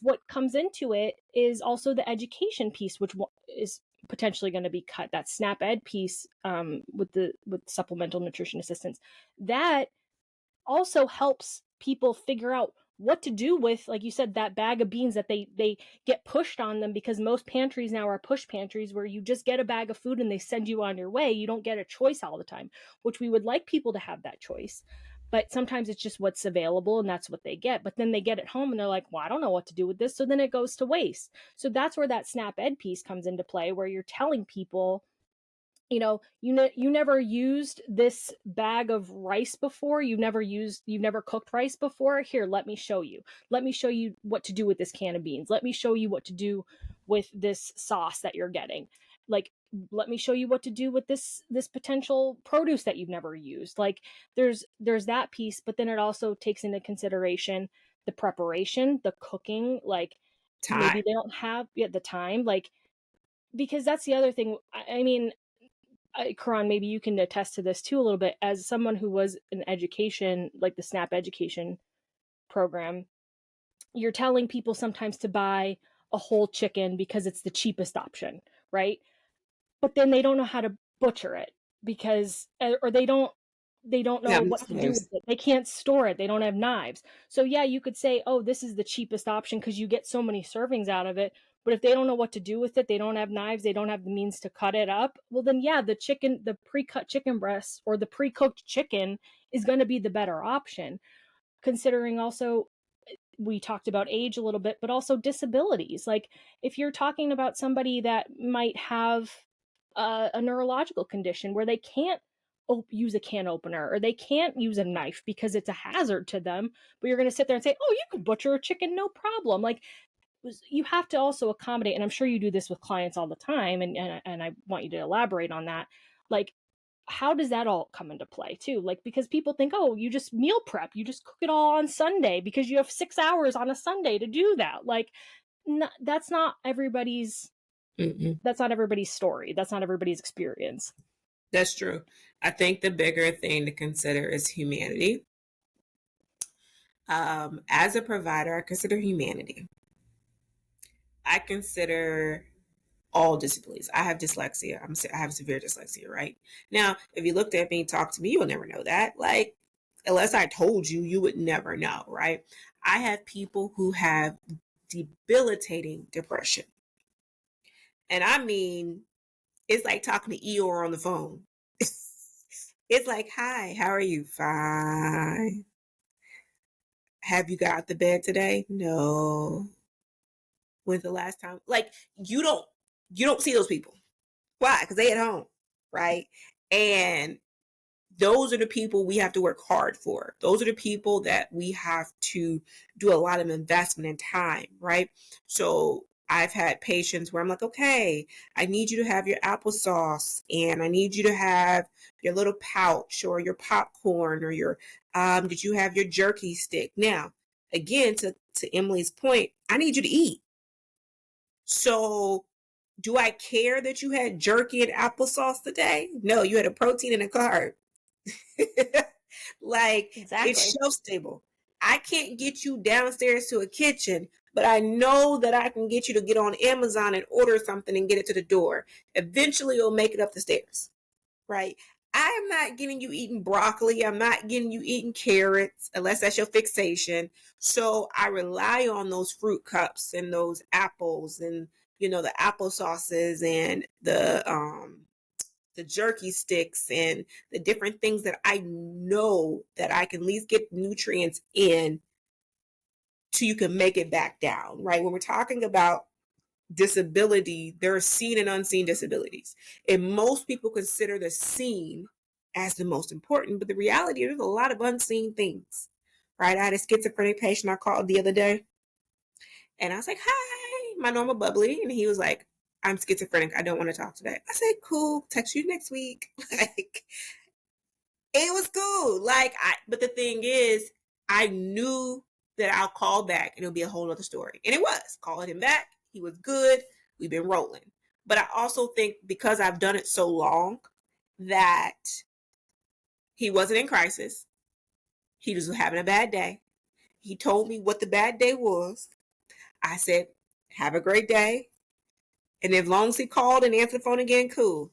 A: what comes into it is also the education piece, which is potentially going to be cut. That SNAP Ed piece with supplemental nutrition assistance that also helps people figure out what to do with, like you said, that bag of beans that they get pushed on them, because most pantries now are push pantries where you just get a bag of food and they send you on your way. You don't get a choice all the time, which we would like people to have that choice. But sometimes it's just what's available and that's what they get. But then they get it home and they're like, well, I don't know what to do with this. So then it goes to waste. So that's where that SNAP Ed piece comes into play, where you're telling people, you never used this bag of rice before. You've never cooked rice before. Here, let me show you. Let me show you what to do with this can of beans. Let me show you what to do with this sauce that you're getting. Like, let me show you what to do with this potential produce that you've never used. Like, there's that piece, but then it also takes into consideration the preparation, the cooking, like maybe
C: Time.
A: they don't have the time, like, because that's the other thing. I mean, Karan, maybe you can attest to this too a little bit, as someone who was in education, like the SNAP education program. You're telling people sometimes to buy a whole chicken because it's the cheapest option, right? But then they don't know how to butcher it, because or they don't know
C: Yeah,
A: what to do with it. They can't store it. They don't have knives. So yeah, you could say, "Oh, this is the cheapest option because you get so many servings out of it." But if they don't know what to do with it, they don't have knives, they don't have the means to cut it up, well then yeah, the pre-cut chicken breast or the pre-cooked chicken is going to be the better option. Considering also, we talked about age a little bit, but also disabilities. Like, if you're talking about somebody that might have a neurological condition where they can't use a can opener, or they can't use a knife because it's a hazard to them, but you're going to sit there and say, oh, you could butcher a chicken, no problem. Like, you have to also accommodate, and I'm sure you do this with clients all the time, and I want you to elaborate on that. Like, how does that all come into play too? Like, because people think, oh, you just meal prep, you just cook it all on Sunday because you have 6 hours on a Sunday to do that. Like, that's not everybody's
C: Mm-mm.
A: that's not everybody's story. That's not everybody's experience.
C: That's true. I think the bigger thing to consider is humanity. As a provider, I consider humanity. I consider all disabilities. I have dyslexia. I have severe dyslexia, right? Now, if you looked at me and talked to me, you'll never know that. Like, unless I told you, you would never know, right? I have people who have debilitating depression. And I mean, it's like talking to Eeyore on the phone. It's like, hi, how are you? Fine. Have you got out the bed today? No. When's the last time? Like, you don't see those people. Why? Because they at home, right? And those are the people we have to work hard for. Those are the people that we have to do a lot of investment in time, right? So I've had patients where I'm like, okay, I need you to have your applesauce, and I need you to have your little pouch or your popcorn or your did you have your jerky stick? Now, again, to Emily's point, I need you to eat. So do I care that you had jerky and applesauce today? No, you had a protein and a carb. Like,
B: Exactly.
C: it's shelf stable. I can't get you downstairs to a kitchen, but I know that I can get you to get on Amazon and order something and get it to the door. Eventually, you'll make it up the stairs, right? I'm not getting you eating broccoli. I'm not getting you eating carrots unless that's your fixation. So I rely on those fruit cups and those apples and, the applesauces and the jerky sticks and the different things that I know that I can at least get nutrients in so you can make it back down, right? When we're talking about disability, there are seen and unseen disabilities. And most people consider the seen as the most important, but the reality is there's a lot of unseen things, right? I had a schizophrenic patient I called the other day, and I was like, hi, my normal bubbly. And he was like, I'm schizophrenic. I don't want to talk today. I said, cool, text you next week. Like, it was cool. But the thing is, I knew that I'll call back and it'll be a whole other story. And it was. Calling him back. He was good. We've been rolling. But I also think because I've done it so long that he wasn't in crisis. He was having a bad day. He told me what the bad day was. I said, have a great day. And as long as he called and answered the phone again, cool.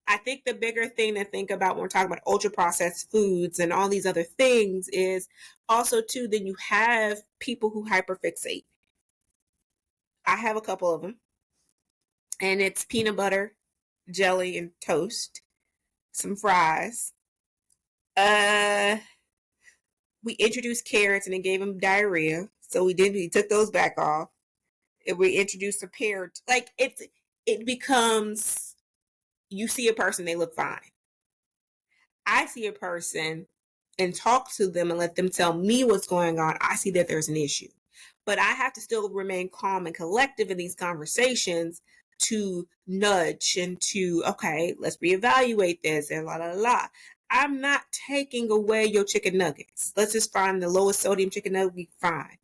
C: I think the bigger thing to think about when we're talking about ultra processed foods and all these other things is also too, then you have people who hyperfixate. I have a couple of them, and it's peanut butter, jelly, and toast, some fries. We introduced carrots and it gave them diarrhea, so we took those back off. And we introduced a pear. Like it becomes, you see a person, they look fine. I see a person and talk to them and let them tell me what's going on. I see that there's an issue, but I have to still remain calm and collective in these conversations to nudge and to, okay, let's reevaluate this and la la la. I'm not taking away your chicken nuggets. Let's just find the lowest sodium chicken nugget we find.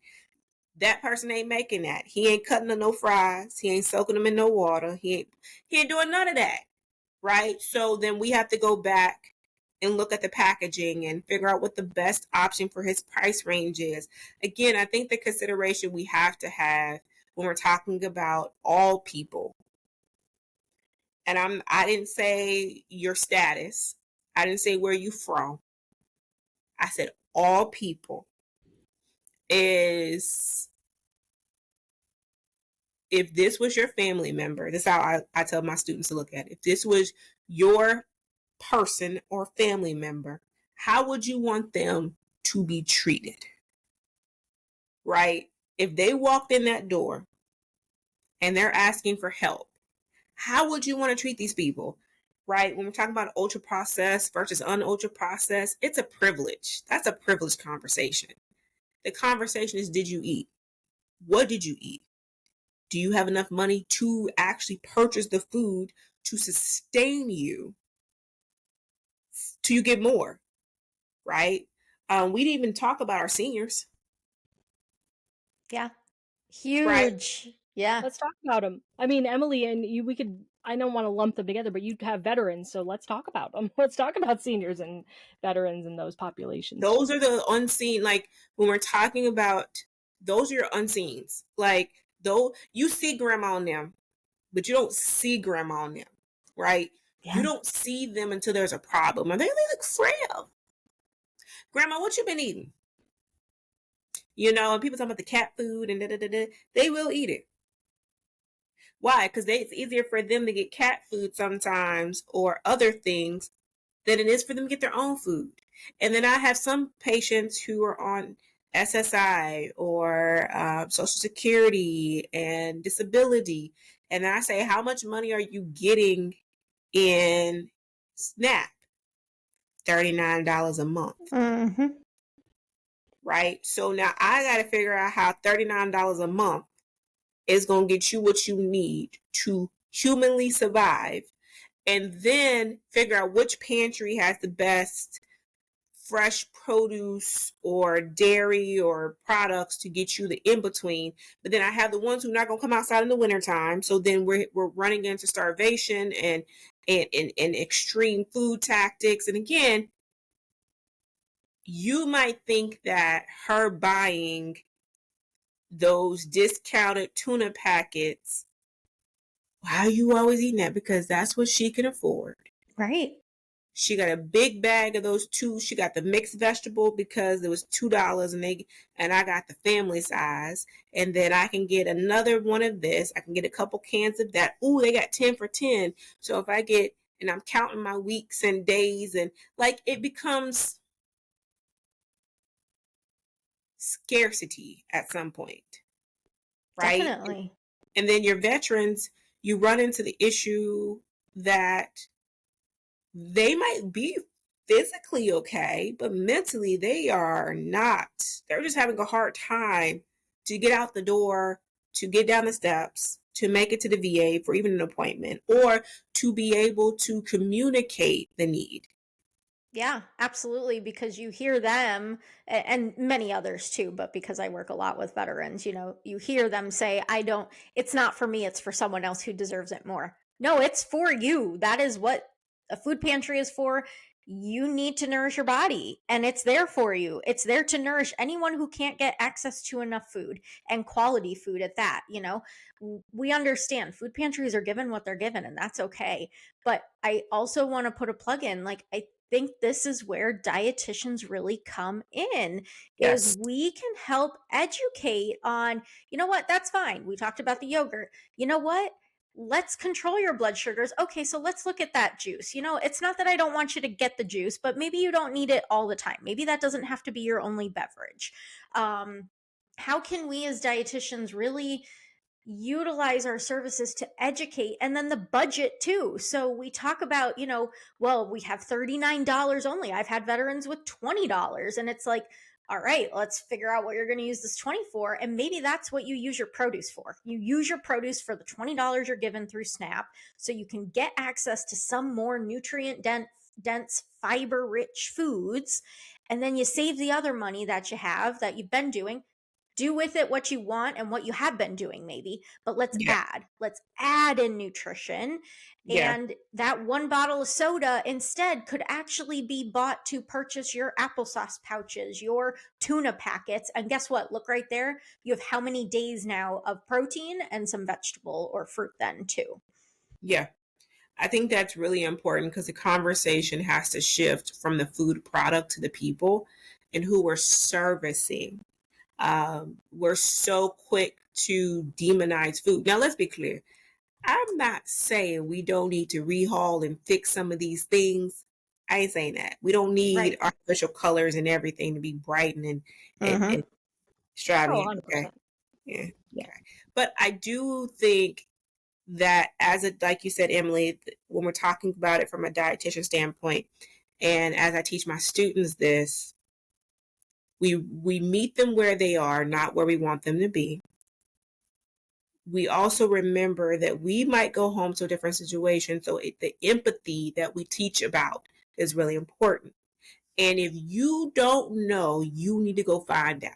C: That person ain't making that. He ain't cutting them no fries. He ain't soaking them in no water. He ain't doing none of that. Right? So then we have to go back and look at the packaging and figure out what the best option for his price range is. Again, I think the consideration we have to have when we're talking about all people, and I didn't say your status, I didn't say where you from, I said all people, is if this was your family member, this is how I tell my students to look at it. If this was your person or family member, how would you want them to be treated? Right? If they walked in that door and they're asking for help, how would you want to treat these people? Right? When we're talking about ultra processed versus un-ultra processed, it's a privilege. That's a privileged conversation. The conversation is, did you eat? What did you eat? Do you have enough money to actually purchase the food to sustain you till you get more? Right? We didn't even talk about our seniors.
B: Yeah. Huge.
C: Right?
B: Yeah.
A: Let's talk about them. I mean, Emily and you, we could, I don't want to lump them together, but you have veterans, so let's talk about them. Let's talk about seniors and veterans and those populations.
C: Those are the unseen, like when we're talking about, those are your unseens. Like, though you see grandma on them, but you don't see grandma on them, right?
B: Yeah.
C: You don't see them until there's a problem. And they look frail. Grandma, what you been eating? You know, and people talking about the cat food and da-da-da-da. They will eat it. Why? Because it's easier for them to get cat food sometimes or other things than it is for them to get their own food. And then I have some patients who are on SSI or Social Security and disability. And I say, how much money are you getting in SNAP? $39 a month.
B: Mm-hmm.
C: Right? So now I got to figure out how $39 a month is going to get you what you need to humanly survive, and then figure out which pantry has the best fresh produce or dairy or products to get you the in-between. But then I have the ones who are not going to come outside in the wintertime. So then we're running into starvation and extreme food tactics. And again, you might think that her buying those discounted tuna packets, why are you always eating that? Because that's what she can afford.
B: Right.
C: She got a big bag of those two. She got the mixed vegetable because it was $2 and I got the family size. And then I can get another one of this. I can get a couple cans of that. Ooh, they got 10 for 10. So if I get, and I'm counting my weeks and days, and like it becomes scarcity at some point. Right?
B: Definitely.
C: And then your veterans, you run into the issue that they might be physically okay, but mentally they are not. They're just having a hard time to get out the door, to get down the steps, to make it to the VA for even an appointment, or to be able to communicate the need.
B: Yeah, absolutely. Because you hear them and many others too, but because I work a lot with veterans, you hear them say, it's not for me, it's for someone else who deserves it more. No, it's for you. That is what a food pantry is for. you need to nourish your body, and it's there for you. It's there to nourish anyone who can't get access to enough food, and quality food at that. We understand food pantries are given what they're given, and that's okay. But I also want to put a plug in. Like, I think this is where dietitians really come in, is
C: Yes.
B: we can help educate on, what, that's fine. We talked about the yogurt. You know what? Let's control your blood sugars. Okay, so let's look at that juice. It's not that I don't want you to get the juice, but maybe you don't need it all the time. Maybe that doesn't have to be your only beverage. How can we as dietitians really utilize our services to educate, and then the budget too? So we talk about, well, we have $39 only. I've had veterans with $20, and it's like, all right, let's figure out what you're going to use this 20 for. And maybe that's what you use your produce for. You use your produce for the $20 you're given through SNAP, so you can get access to some more nutrient dense, fiber rich foods. And then you save the other money that you've been doing. Do with it what you want and what you have been doing, maybe, but let's
C: Yeah.
B: add in nutrition.
C: Yeah.
B: And that one bottle of soda instead could actually be bought to purchase your applesauce pouches, your tuna packets. And guess what? Look right there. You have how many days now of protein and some vegetable or fruit then too.
C: Yeah. I think that's really important because the conversation has to shift from the food product to the people and who we're servicing. We're so quick to demonize food. Now, let's be clear. I'm not saying we don't need to rehaul and fix some of these things. I ain't saying that. We don't need
B: Right.
C: artificial colors and everything to be bright and
B: Mhm.
C: extravagant.
A: Oh,
C: Okay.
A: 100%.
C: Yeah.
A: Yeah.
C: Okay. But I do think that like you said, Emily, when we're talking about it from a dietitian standpoint, and as I teach my students this, we meet them where they are, not where we want them to be. We also remember that we might go home to a different situation. So the empathy that we teach about is really important. And if you don't know, you need to go find out.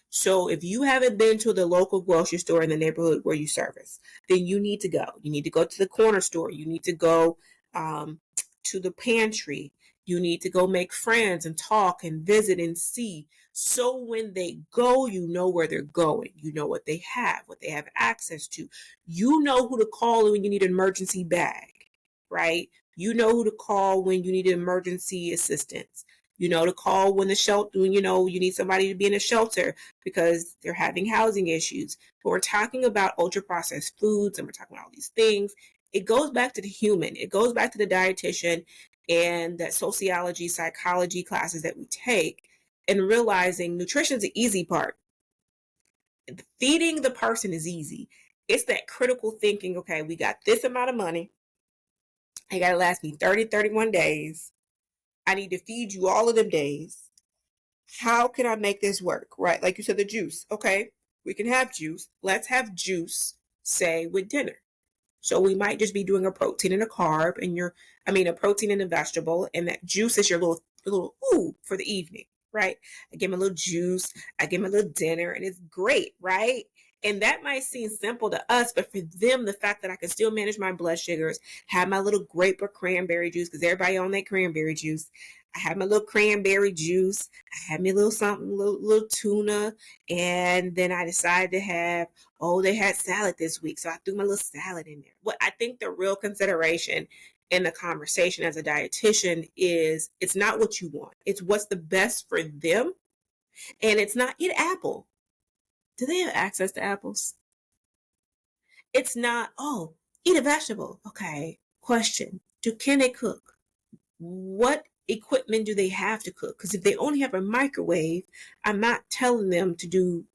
C: So if you haven't been to the local grocery store in the neighborhood where you service, then you need to go. You need to go to the corner store. You need to go to the pantry. You need to go make friends and talk and visit and see. So when they go, you know where they're going. You know what they have access to. You know who to call when you need an emergency bag, right? You know who to call when you need emergency assistance. You know to call when you need somebody to be in a shelter because they're having housing issues. But we're talking about ultra processed foods and we're talking about all these things. It goes back to the human. It goes back to the dietitian and that sociology, psychology classes that we take, and realizing nutrition's the easy part. Feeding the person is easy. It's that critical thinking. Okay, we got this amount of money. It got to last me 30, 31 days. I need to feed you all of them days. How can I make this work? Right? Like you said, the juice. Okay, we can have juice. Let's have juice, say, with dinner. So we might just be doing a protein and a carb a protein and a vegetable, and that juice is your little ooh for the evening, right? I give them a little juice, I give them a little dinner, and it's great, right? And that might seem simple to us, but for them, the fact that I can still manage my blood sugars, have my little grape or cranberry juice, because everybody on that cranberry juice. I have my little cranberry juice. I had me a little something, little tuna, and then I decided to have. Oh, they had salad this week, so I threw my little salad in there. What I think the real consideration in the conversation as a dietitian is it's not what you want. It's what's the best for them. And it's not eat apple. Do they have access to apples? It's not, oh, eat a vegetable. Okay. Question. Can they cook? What equipment do they have to cook? Because if they only have a microwave, I'm not telling them to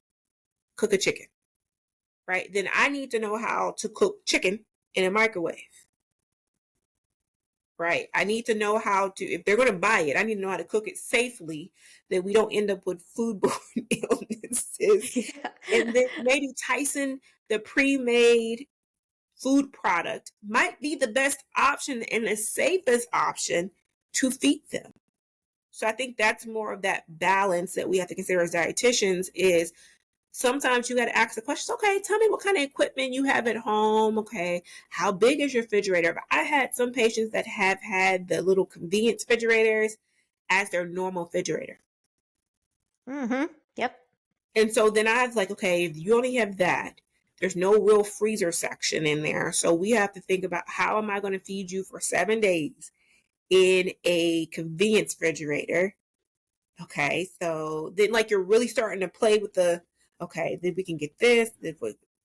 C: cook a chicken. Right? Then I need to know how to cook chicken in a microwave. Right? I need to know how to, if they're going to buy it, I need to know how to cook it safely that we don't end up with foodborne illnesses.
B: Yeah.
C: And then maybe Tyson, the pre-made food product, might be the best option and the safest option to feed them. So I think that's more of that balance that we have to consider as dietitians is sometimes you got to ask the questions. Okay, tell me what kind of equipment you have at home. Okay, how big is your refrigerator? I had some patients that have had the little convenience refrigerators as their normal refrigerator.
B: Yep.
C: And so then I was like, okay, if you only have that, there's no real freezer section in there. So we have to think about, how am I going to feed you for 7 days in a convenience refrigerator? Okay, so then like you're really starting to play with okay, then we can get this,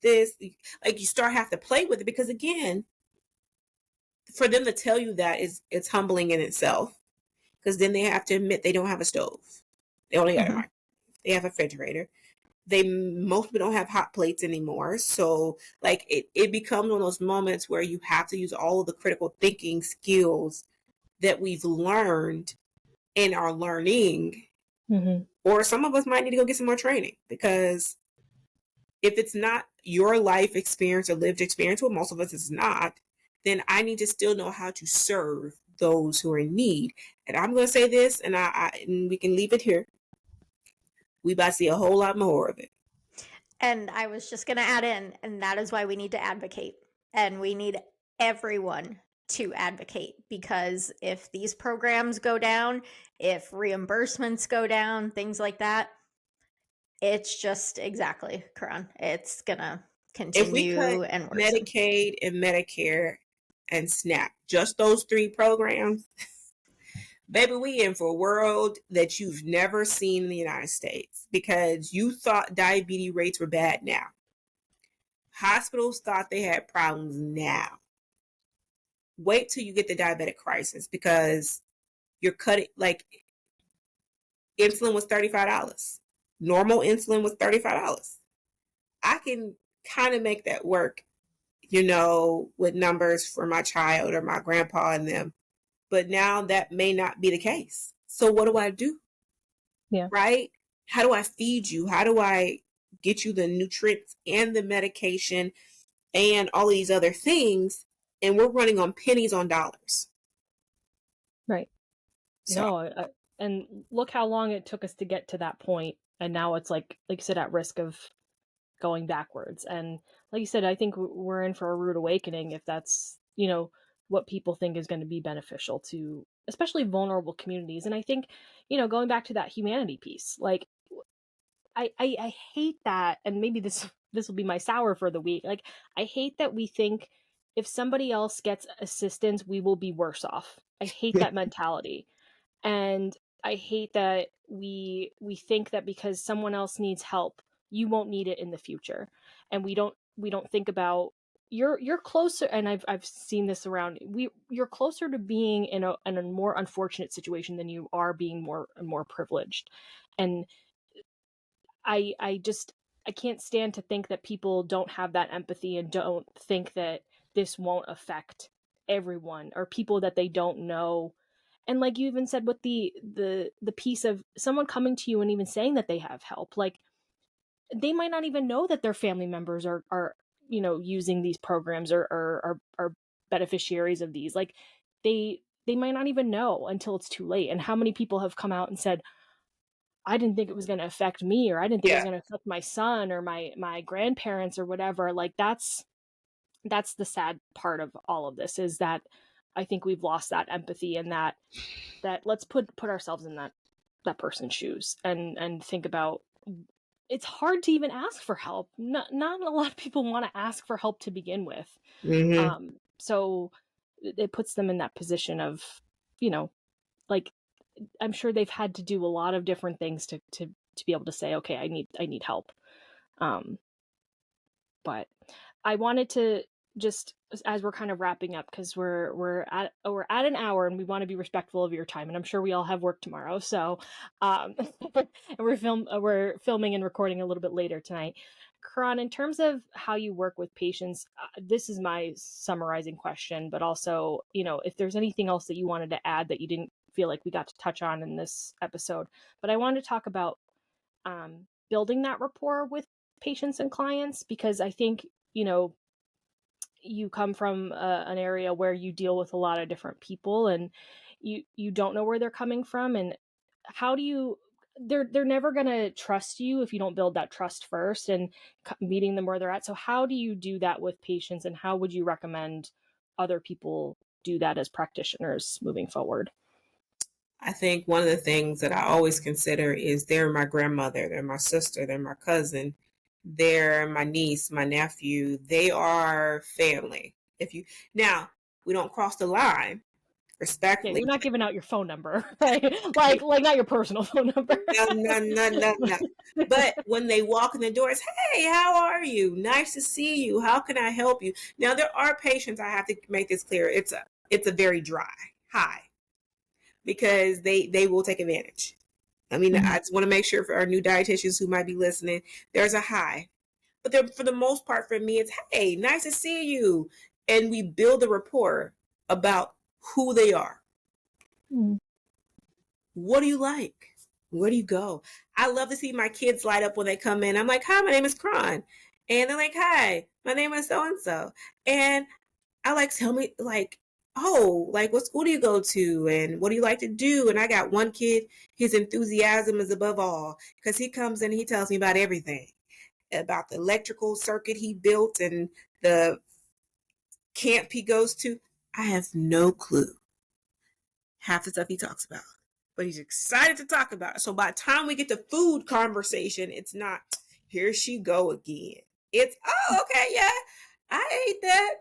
C: this. Like you start have to play with it, because again, for them to tell you that it's humbling in itself, because then they have to admit they don't have a stove. They only got a microwave. They have a refrigerator. Most people don't have hot plates anymore. So like it becomes one of those moments where you have to use all of the critical thinking skills that we've learned and are learning. Or some of us might need to go get some more training, because if it's not your life experience or lived experience, well, most of us is not, then I need to still know how to serve those who are in need. And I'm going to say this, and and we can leave it here. We about to see a whole lot more of it.
B: And I was just going to add in, and that is why we need to advocate. And we need everyone to advocate, because if these programs go down, if reimbursements go down, things like that, it's just exactly, Koran. It's going to
C: If we cut
B: continue and worsen.
C: Medicaid and Medicare and SNAP, just those 3 programs, baby, we in for a world that you've never seen in the United States, because you thought diabetes rates were bad now. Hospitals thought they had problems now. Wait till you get the diabetic crisis, because you're cutting, like, insulin was $35. Normal insulin was $35. I can kind of make that work, with numbers for my child or my grandpa and them. But now that may not be the case. So what do I do?
A: Yeah.
C: Right? How do I feed you? How do I get you the nutrients and the medication and all these other things? And we're running on pennies on dollars.
A: Right.
C: So.
A: No, and look how long it took us to get to that point, and now it's like you said, at risk of going backwards. And like you said, I think we're in for a rude awakening if that's what people think is going to be beneficial to especially vulnerable communities. And I think going back to that humanity piece, like I hate that, and maybe this will be my sour for the week. Like, I hate that we think if somebody else gets assistance, we will be worse off. I hate that mentality. And I hate that we think that because someone else needs help, you won't need it in the future. And we don't think about you're closer, and I've seen this around. You're closer to being in a more unfortunate situation than you are being more privileged. And I can't stand to think that people don't have that empathy and don't think that this won't affect everyone or people that they don't know. And like you even said with the piece of someone coming to you and even saying that they have help, like they might not even know that their family members are using these programs or are beneficiaries of these. Like they might not even know until it's too late. And how many people have come out and said, I didn't think it was going to affect me, or I didn't think it was going to affect my son or my grandparents or whatever. Like that's the sad part of all of this, is that I think we've lost that empathy, and that let's put ourselves in that person's shoes and think about, it's hard to even ask for help. Not a lot of people want to ask for help to begin with. So it puts them in that position of, like, I'm sure they've had to do a lot of different things to be able to say, okay, I need help. But I wanted to just, as we're kind of wrapping up, because we're at an hour and we want to be respectful of your time, and I'm sure we all have work tomorrow. So, and we're filming and recording a little bit later tonight. Karan, in terms of how you work with patients, this is my summarizing question, but also, if there's anything else that you wanted to add that you didn't feel like we got to touch on in this episode. But I wanted to talk about building that rapport with patients and clients, because I think, you come from an area where you deal with a lot of different people, and you don't know where they're coming from. And how do you they're never going to trust you if you don't build that trust first and meeting them where they're at. So how do you do that with patients, and how would you recommend other people do that as practitioners moving forward?
C: I think one of the things that I always consider is they're my grandmother, they're my sister, they're my cousin, they're my niece, my nephew. They are family. If you now we don't cross the line,
A: Yeah,
C: respectfully.
A: you're not giving out your phone number, right? like not your personal phone number.
C: No. But when they walk in the doors, hey, how are you? Nice to see you. How can I help you? Now there are patients, I have to make this clear. It's a very dry hi, because they will take advantage. I mean, I just want to make sure for our new dietitians who might be listening, there's a hi. But for the most part, for me, it's, hey, nice to see you. And we build a rapport about who they are. What do you like? Where do you go? I love to see my kids light up when they come in. I'm like, hi, my name is Koran. And they're like, hi, my name is so-and-so. And I like, tell me, like, oh, like, what school do you go to? And what do you like to do? And I got one kid, his enthusiasm is above all, because he comes in and he tells me about everything, about the electrical circuit he built and the camp he goes to. I have no clue half the stuff he talks about, but he's excited to talk about it. So by the time we get to food conversation, it's not, here she go again. It's, oh, okay, yeah, I ate that.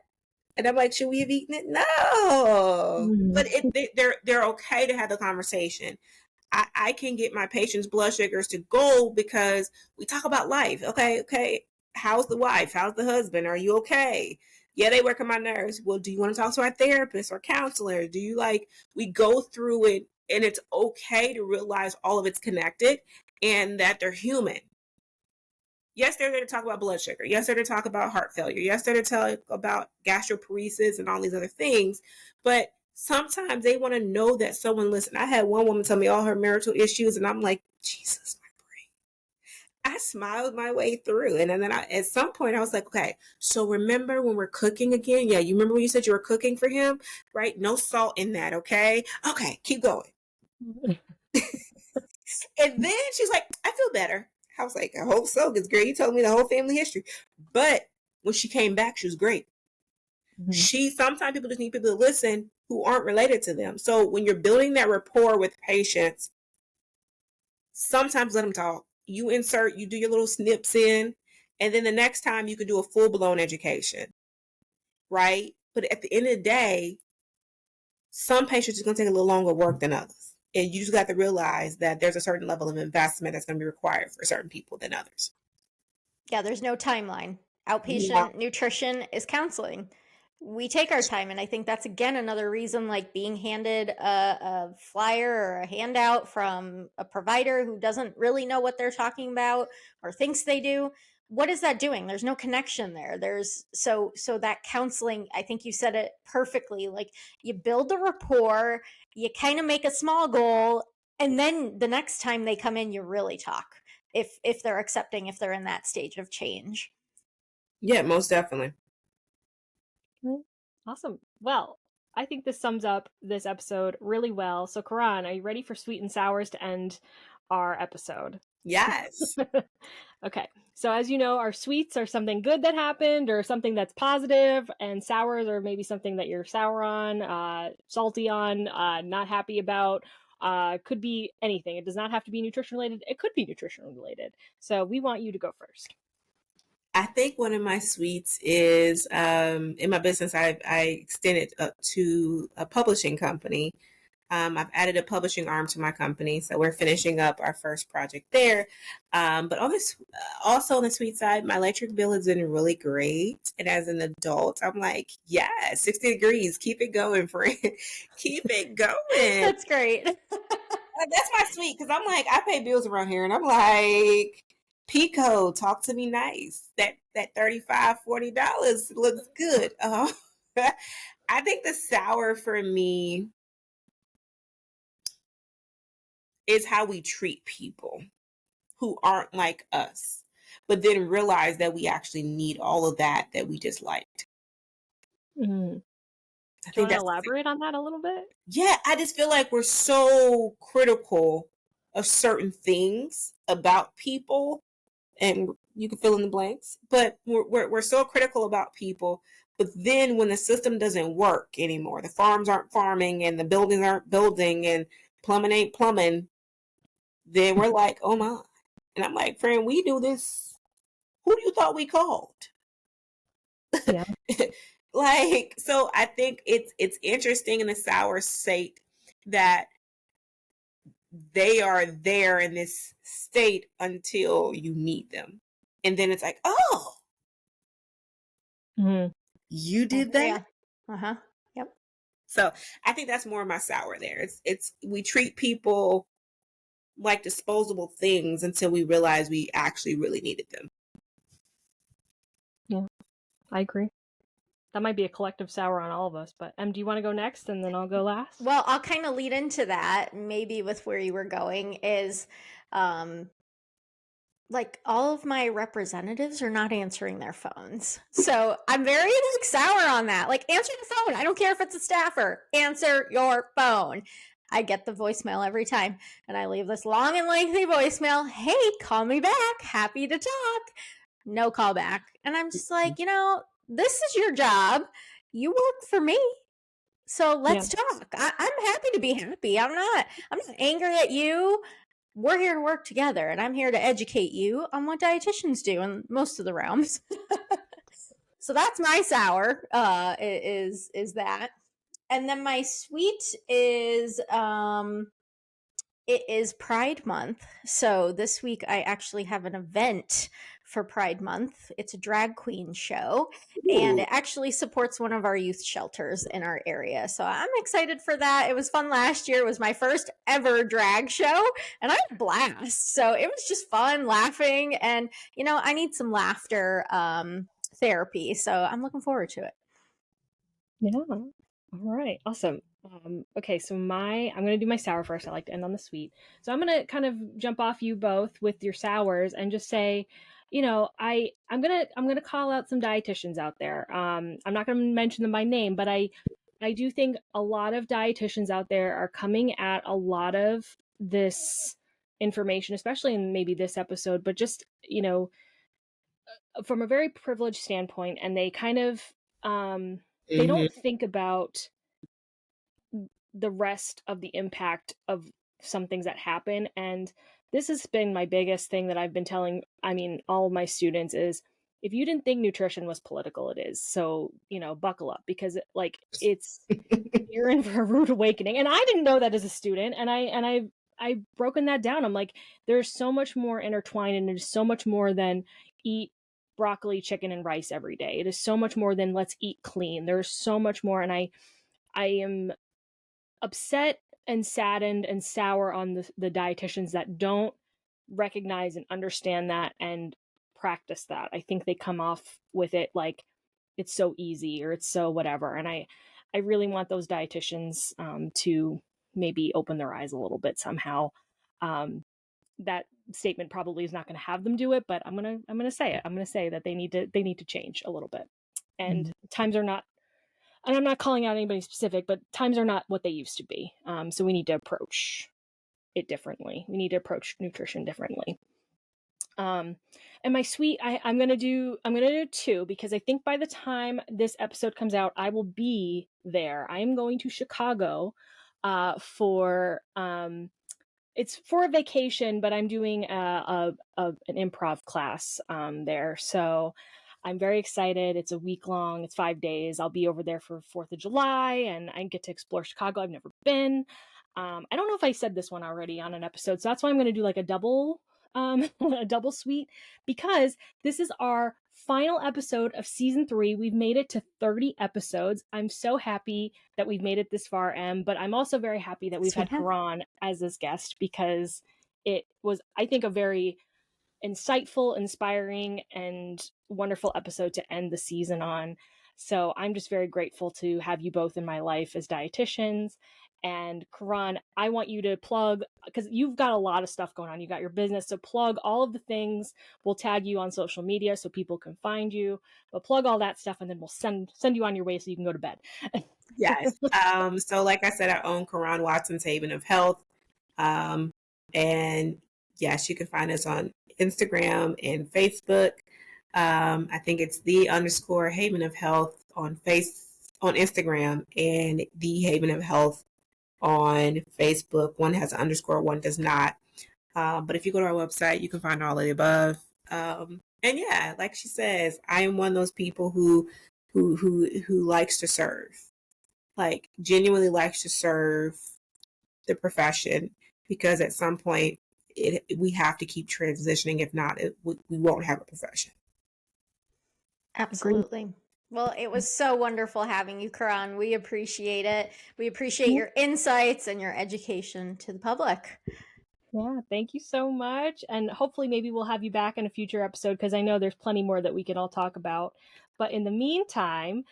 C: And I'm like, should we have eaten it? No. But they're okay to have the conversation. I can get my patients' blood sugars to go because we talk about life. Okay. How's the wife? How's the husband? Are you okay? Yeah, they work on my nerves. Well, do you want to talk to our therapist or counselor? Do you we go through it, and it's okay to realize all of it's connected and that they're human. Yes, they're there to talk about blood sugar. Yes, they're there to talk about heart failure. Yes, they're there to talk about gastroparesis and all these other things. But sometimes they want to know that someone listened. I had one woman tell me all her marital issues, and I'm like, Jesus, my brain. I smiled my way through. And then at some point, I was like, okay, so remember when we're cooking again? Yeah, you remember when you said you were cooking for him, right? No salt in that, okay? Okay, keep going. And then she's like, I feel better. I was like, I hope so, because girl, you told me the whole family history. But when she came back, she was great. Sometimes people just need people to listen who aren't related to them. So when you're building that rapport with patients, sometimes let them talk. You do your little snips in, and then the next time you can do a full-blown education, right? But at the end of the day, some patients are going to take a little longer work than others. And you just got to realize that there's a certain level of investment that's going to be required for certain people than others.
B: Yeah, there's no timeline. Outpatient nutrition is counseling. We take our time, and I think that's again another reason, like being handed a flyer or a handout from a provider who doesn't really know what they're talking about or thinks they do. What is that doing? There's no connection there. There's so that counseling, I think you said it perfectly. Like, you build the rapport, you kind of make a small goal, and then the next time they come in, you really talk. If they're accepting, if they're in that stage of change.
C: Yeah, most definitely.
A: Awesome. Well, I think this sums up this episode really well. So, Karan, are you ready for sweet and sours to end our episode?
C: Yes.
A: Okay. So, as you know, our sweets are something good that happened or something that's positive, and sours are maybe something that you're sour on, salty on, not happy about. Could be anything. It does not have to be nutrition related. It could be nutrition related. So, we want you to go first.
C: I think one of my sweets is in my business, I extended up to a publishing company. I've added a publishing arm to my company, so we're finishing up our first project there. But on this, also on the sweet side, my electric bill has been really great. And as an adult, I'm like, yeah, 60 degrees, keep it going, friend. Keep it going.
B: That's great.
C: That's my sweet, because I'm like, I pay bills around here, and I'm like, Pico, talk to me nice. That $35-$40 looks good. I think the sour for me is how we treat people who aren't like us, but then realize that we actually need all of that we just liked.
A: Mm-hmm. Do you want to elaborate on that a little bit?
C: Yeah, I just feel like we're so critical of certain things about people, and you can fill in the blanks, but we're so critical about people. But then when the system doesn't work anymore, the farms aren't farming and the buildings aren't building and plumbing ain't plumbing, then we're like, oh my. And I'm like, friend, we do this. Who do you thought we called?
A: Yeah.
C: Like, so I think it's interesting in the sour state that they are there in this state until you need them. And then it's like, oh,
A: Mhm.
C: you did that?
B: Yeah. Uh-huh. Yep.
C: So I think that's more of my sour there. It's we treat people like disposable things until we realize we actually really needed them.
A: Yeah, I agree. That might be a collective sour on all of us, but do you want to go next and then I'll go last?
B: Well, I'll kind of lead into that, maybe with where you were going is like all of my representatives are not answering their phones. So I'm very like sour on that. Like, answer the phone. I don't care if it's a staffer. Answer your phone. I get the voicemail every time, and I leave this long and lengthy voicemail. Hey, call me back. Happy to talk. No call back. And I'm just like, this is your job. You work for me. So let's talk. I'm happy to be happy. I'm not angry at you. We're here to work together, and I'm here to educate you on what dietitians do in most of the realms. So that's my sour, is that. And then my sweet is it is Pride Month. So this week I actually have an event for Pride Month. It's a drag queen show, and it actually supports one of our youth shelters in our area. So I'm excited for that. It was fun last year. It was my first ever drag show, and I had a blast. So it was just fun, laughing, and I need some laughter therapy. So I'm looking forward to it.
A: Yeah. All right. Awesome. Okay, so I'm gonna do my sour first. I like to end on the sweet. So I'm gonna kind of jump off you both with your sours and just say, I'm gonna call out some dietitians out there. I'm not gonna mention them by name, but I do think a lot of dietitians out there are coming at a lot of this information, especially in maybe this episode, but just from a very privileged standpoint, and they kind of they don't think about the rest of the impact of some things that happen. And this has been my biggest thing that I've been telling, all of my students is, if you didn't think nutrition was political, it is. So, buckle up, because you're in for a rude awakening. And I didn't know that as a student. And I've broken that down. I'm like, there's so much more intertwined, and there's so much more than eat broccoli, chicken, and rice every day. It is so much more than let's eat clean. There's so much more. And I am upset and saddened and sour on the dietitians that don't recognize and understand that and practice that. I think they come off with it like it's so easy or it's so whatever. And I really want those dietitians to maybe open their eyes a little bit somehow. That statement probably is not going to have them do it, but I'm gonna say it. I'm gonna say that they need to change a little bit. And times are not, and I'm not calling out anybody specific, but times are not what they used to be. So we need to approach it differently. We need to approach nutrition differently. And my sweet, I'm gonna do 2, because I think by the time this episode comes out, I will be there. I am going to Chicago for it's for a vacation, but I'm doing an improv class there. So I'm very excited. It's a week long. It's 5 days. I'll be over there for 4th of July, and I get to explore Chicago. I've never been. I don't know if I said this one already on an episode, so that's why I'm going to do like a double suite, because this is our final episode of season 3. We've made it to 30 episodes. I'm so happy that we've made it this far, but I'm also very happy that we've had Koran as this guest, because it was, I think, a very insightful, inspiring, and wonderful episode to end the season on. So I'm just very grateful to have you both in my life as dietitians. And Karan, I want you to plug, because you've got a lot of stuff going on. You got your business, so plug all of the things. We'll tag you on social media so people can find you. But plug all that stuff, and then we'll send you on your way so you can go to bed.
C: Yes. So like I said, I own Karan Watson's Haven of Health. And yes, you can find us on Instagram and Facebook. I think it's _Haven of Health on Instagram, and the Haven of Health on Facebook. One has an underscore, one does not. But if you go to our website, you can find all of the above. And yeah, like she says, I am one of those people who likes to serve, like genuinely likes to serve the profession, because at some point we have to keep transitioning. If not, we won't have a profession.
B: Absolutely. Well, it was so wonderful having you, Karan. We appreciate it. We appreciate your insights and your education to the public.
A: Yeah, thank you so much. And hopefully maybe we'll have you back in a future episode, because I know there's plenty more that we can all talk about. But in the meantime,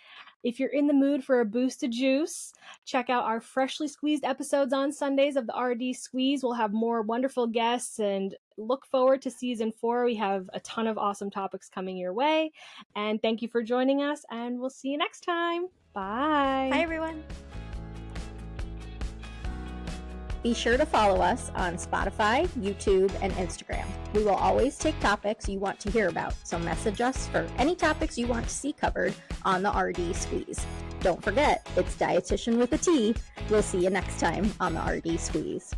A: if you're in the mood for a boost of juice, check out our freshly squeezed episodes on Sundays of the RD Squeeze. We'll have more wonderful guests, and look forward to season 4. We have a ton of awesome topics coming your way. And thank you for joining us, and we'll see you next time. Bye.
B: Bye, everyone. Be sure to follow us on Spotify, YouTube, and Instagram. We will always take topics you want to hear about, so message us for any topics you want to see covered on the RD Squeeze. Don't forget, it's dietitian with a T. We'll see you next time on the RD Squeeze.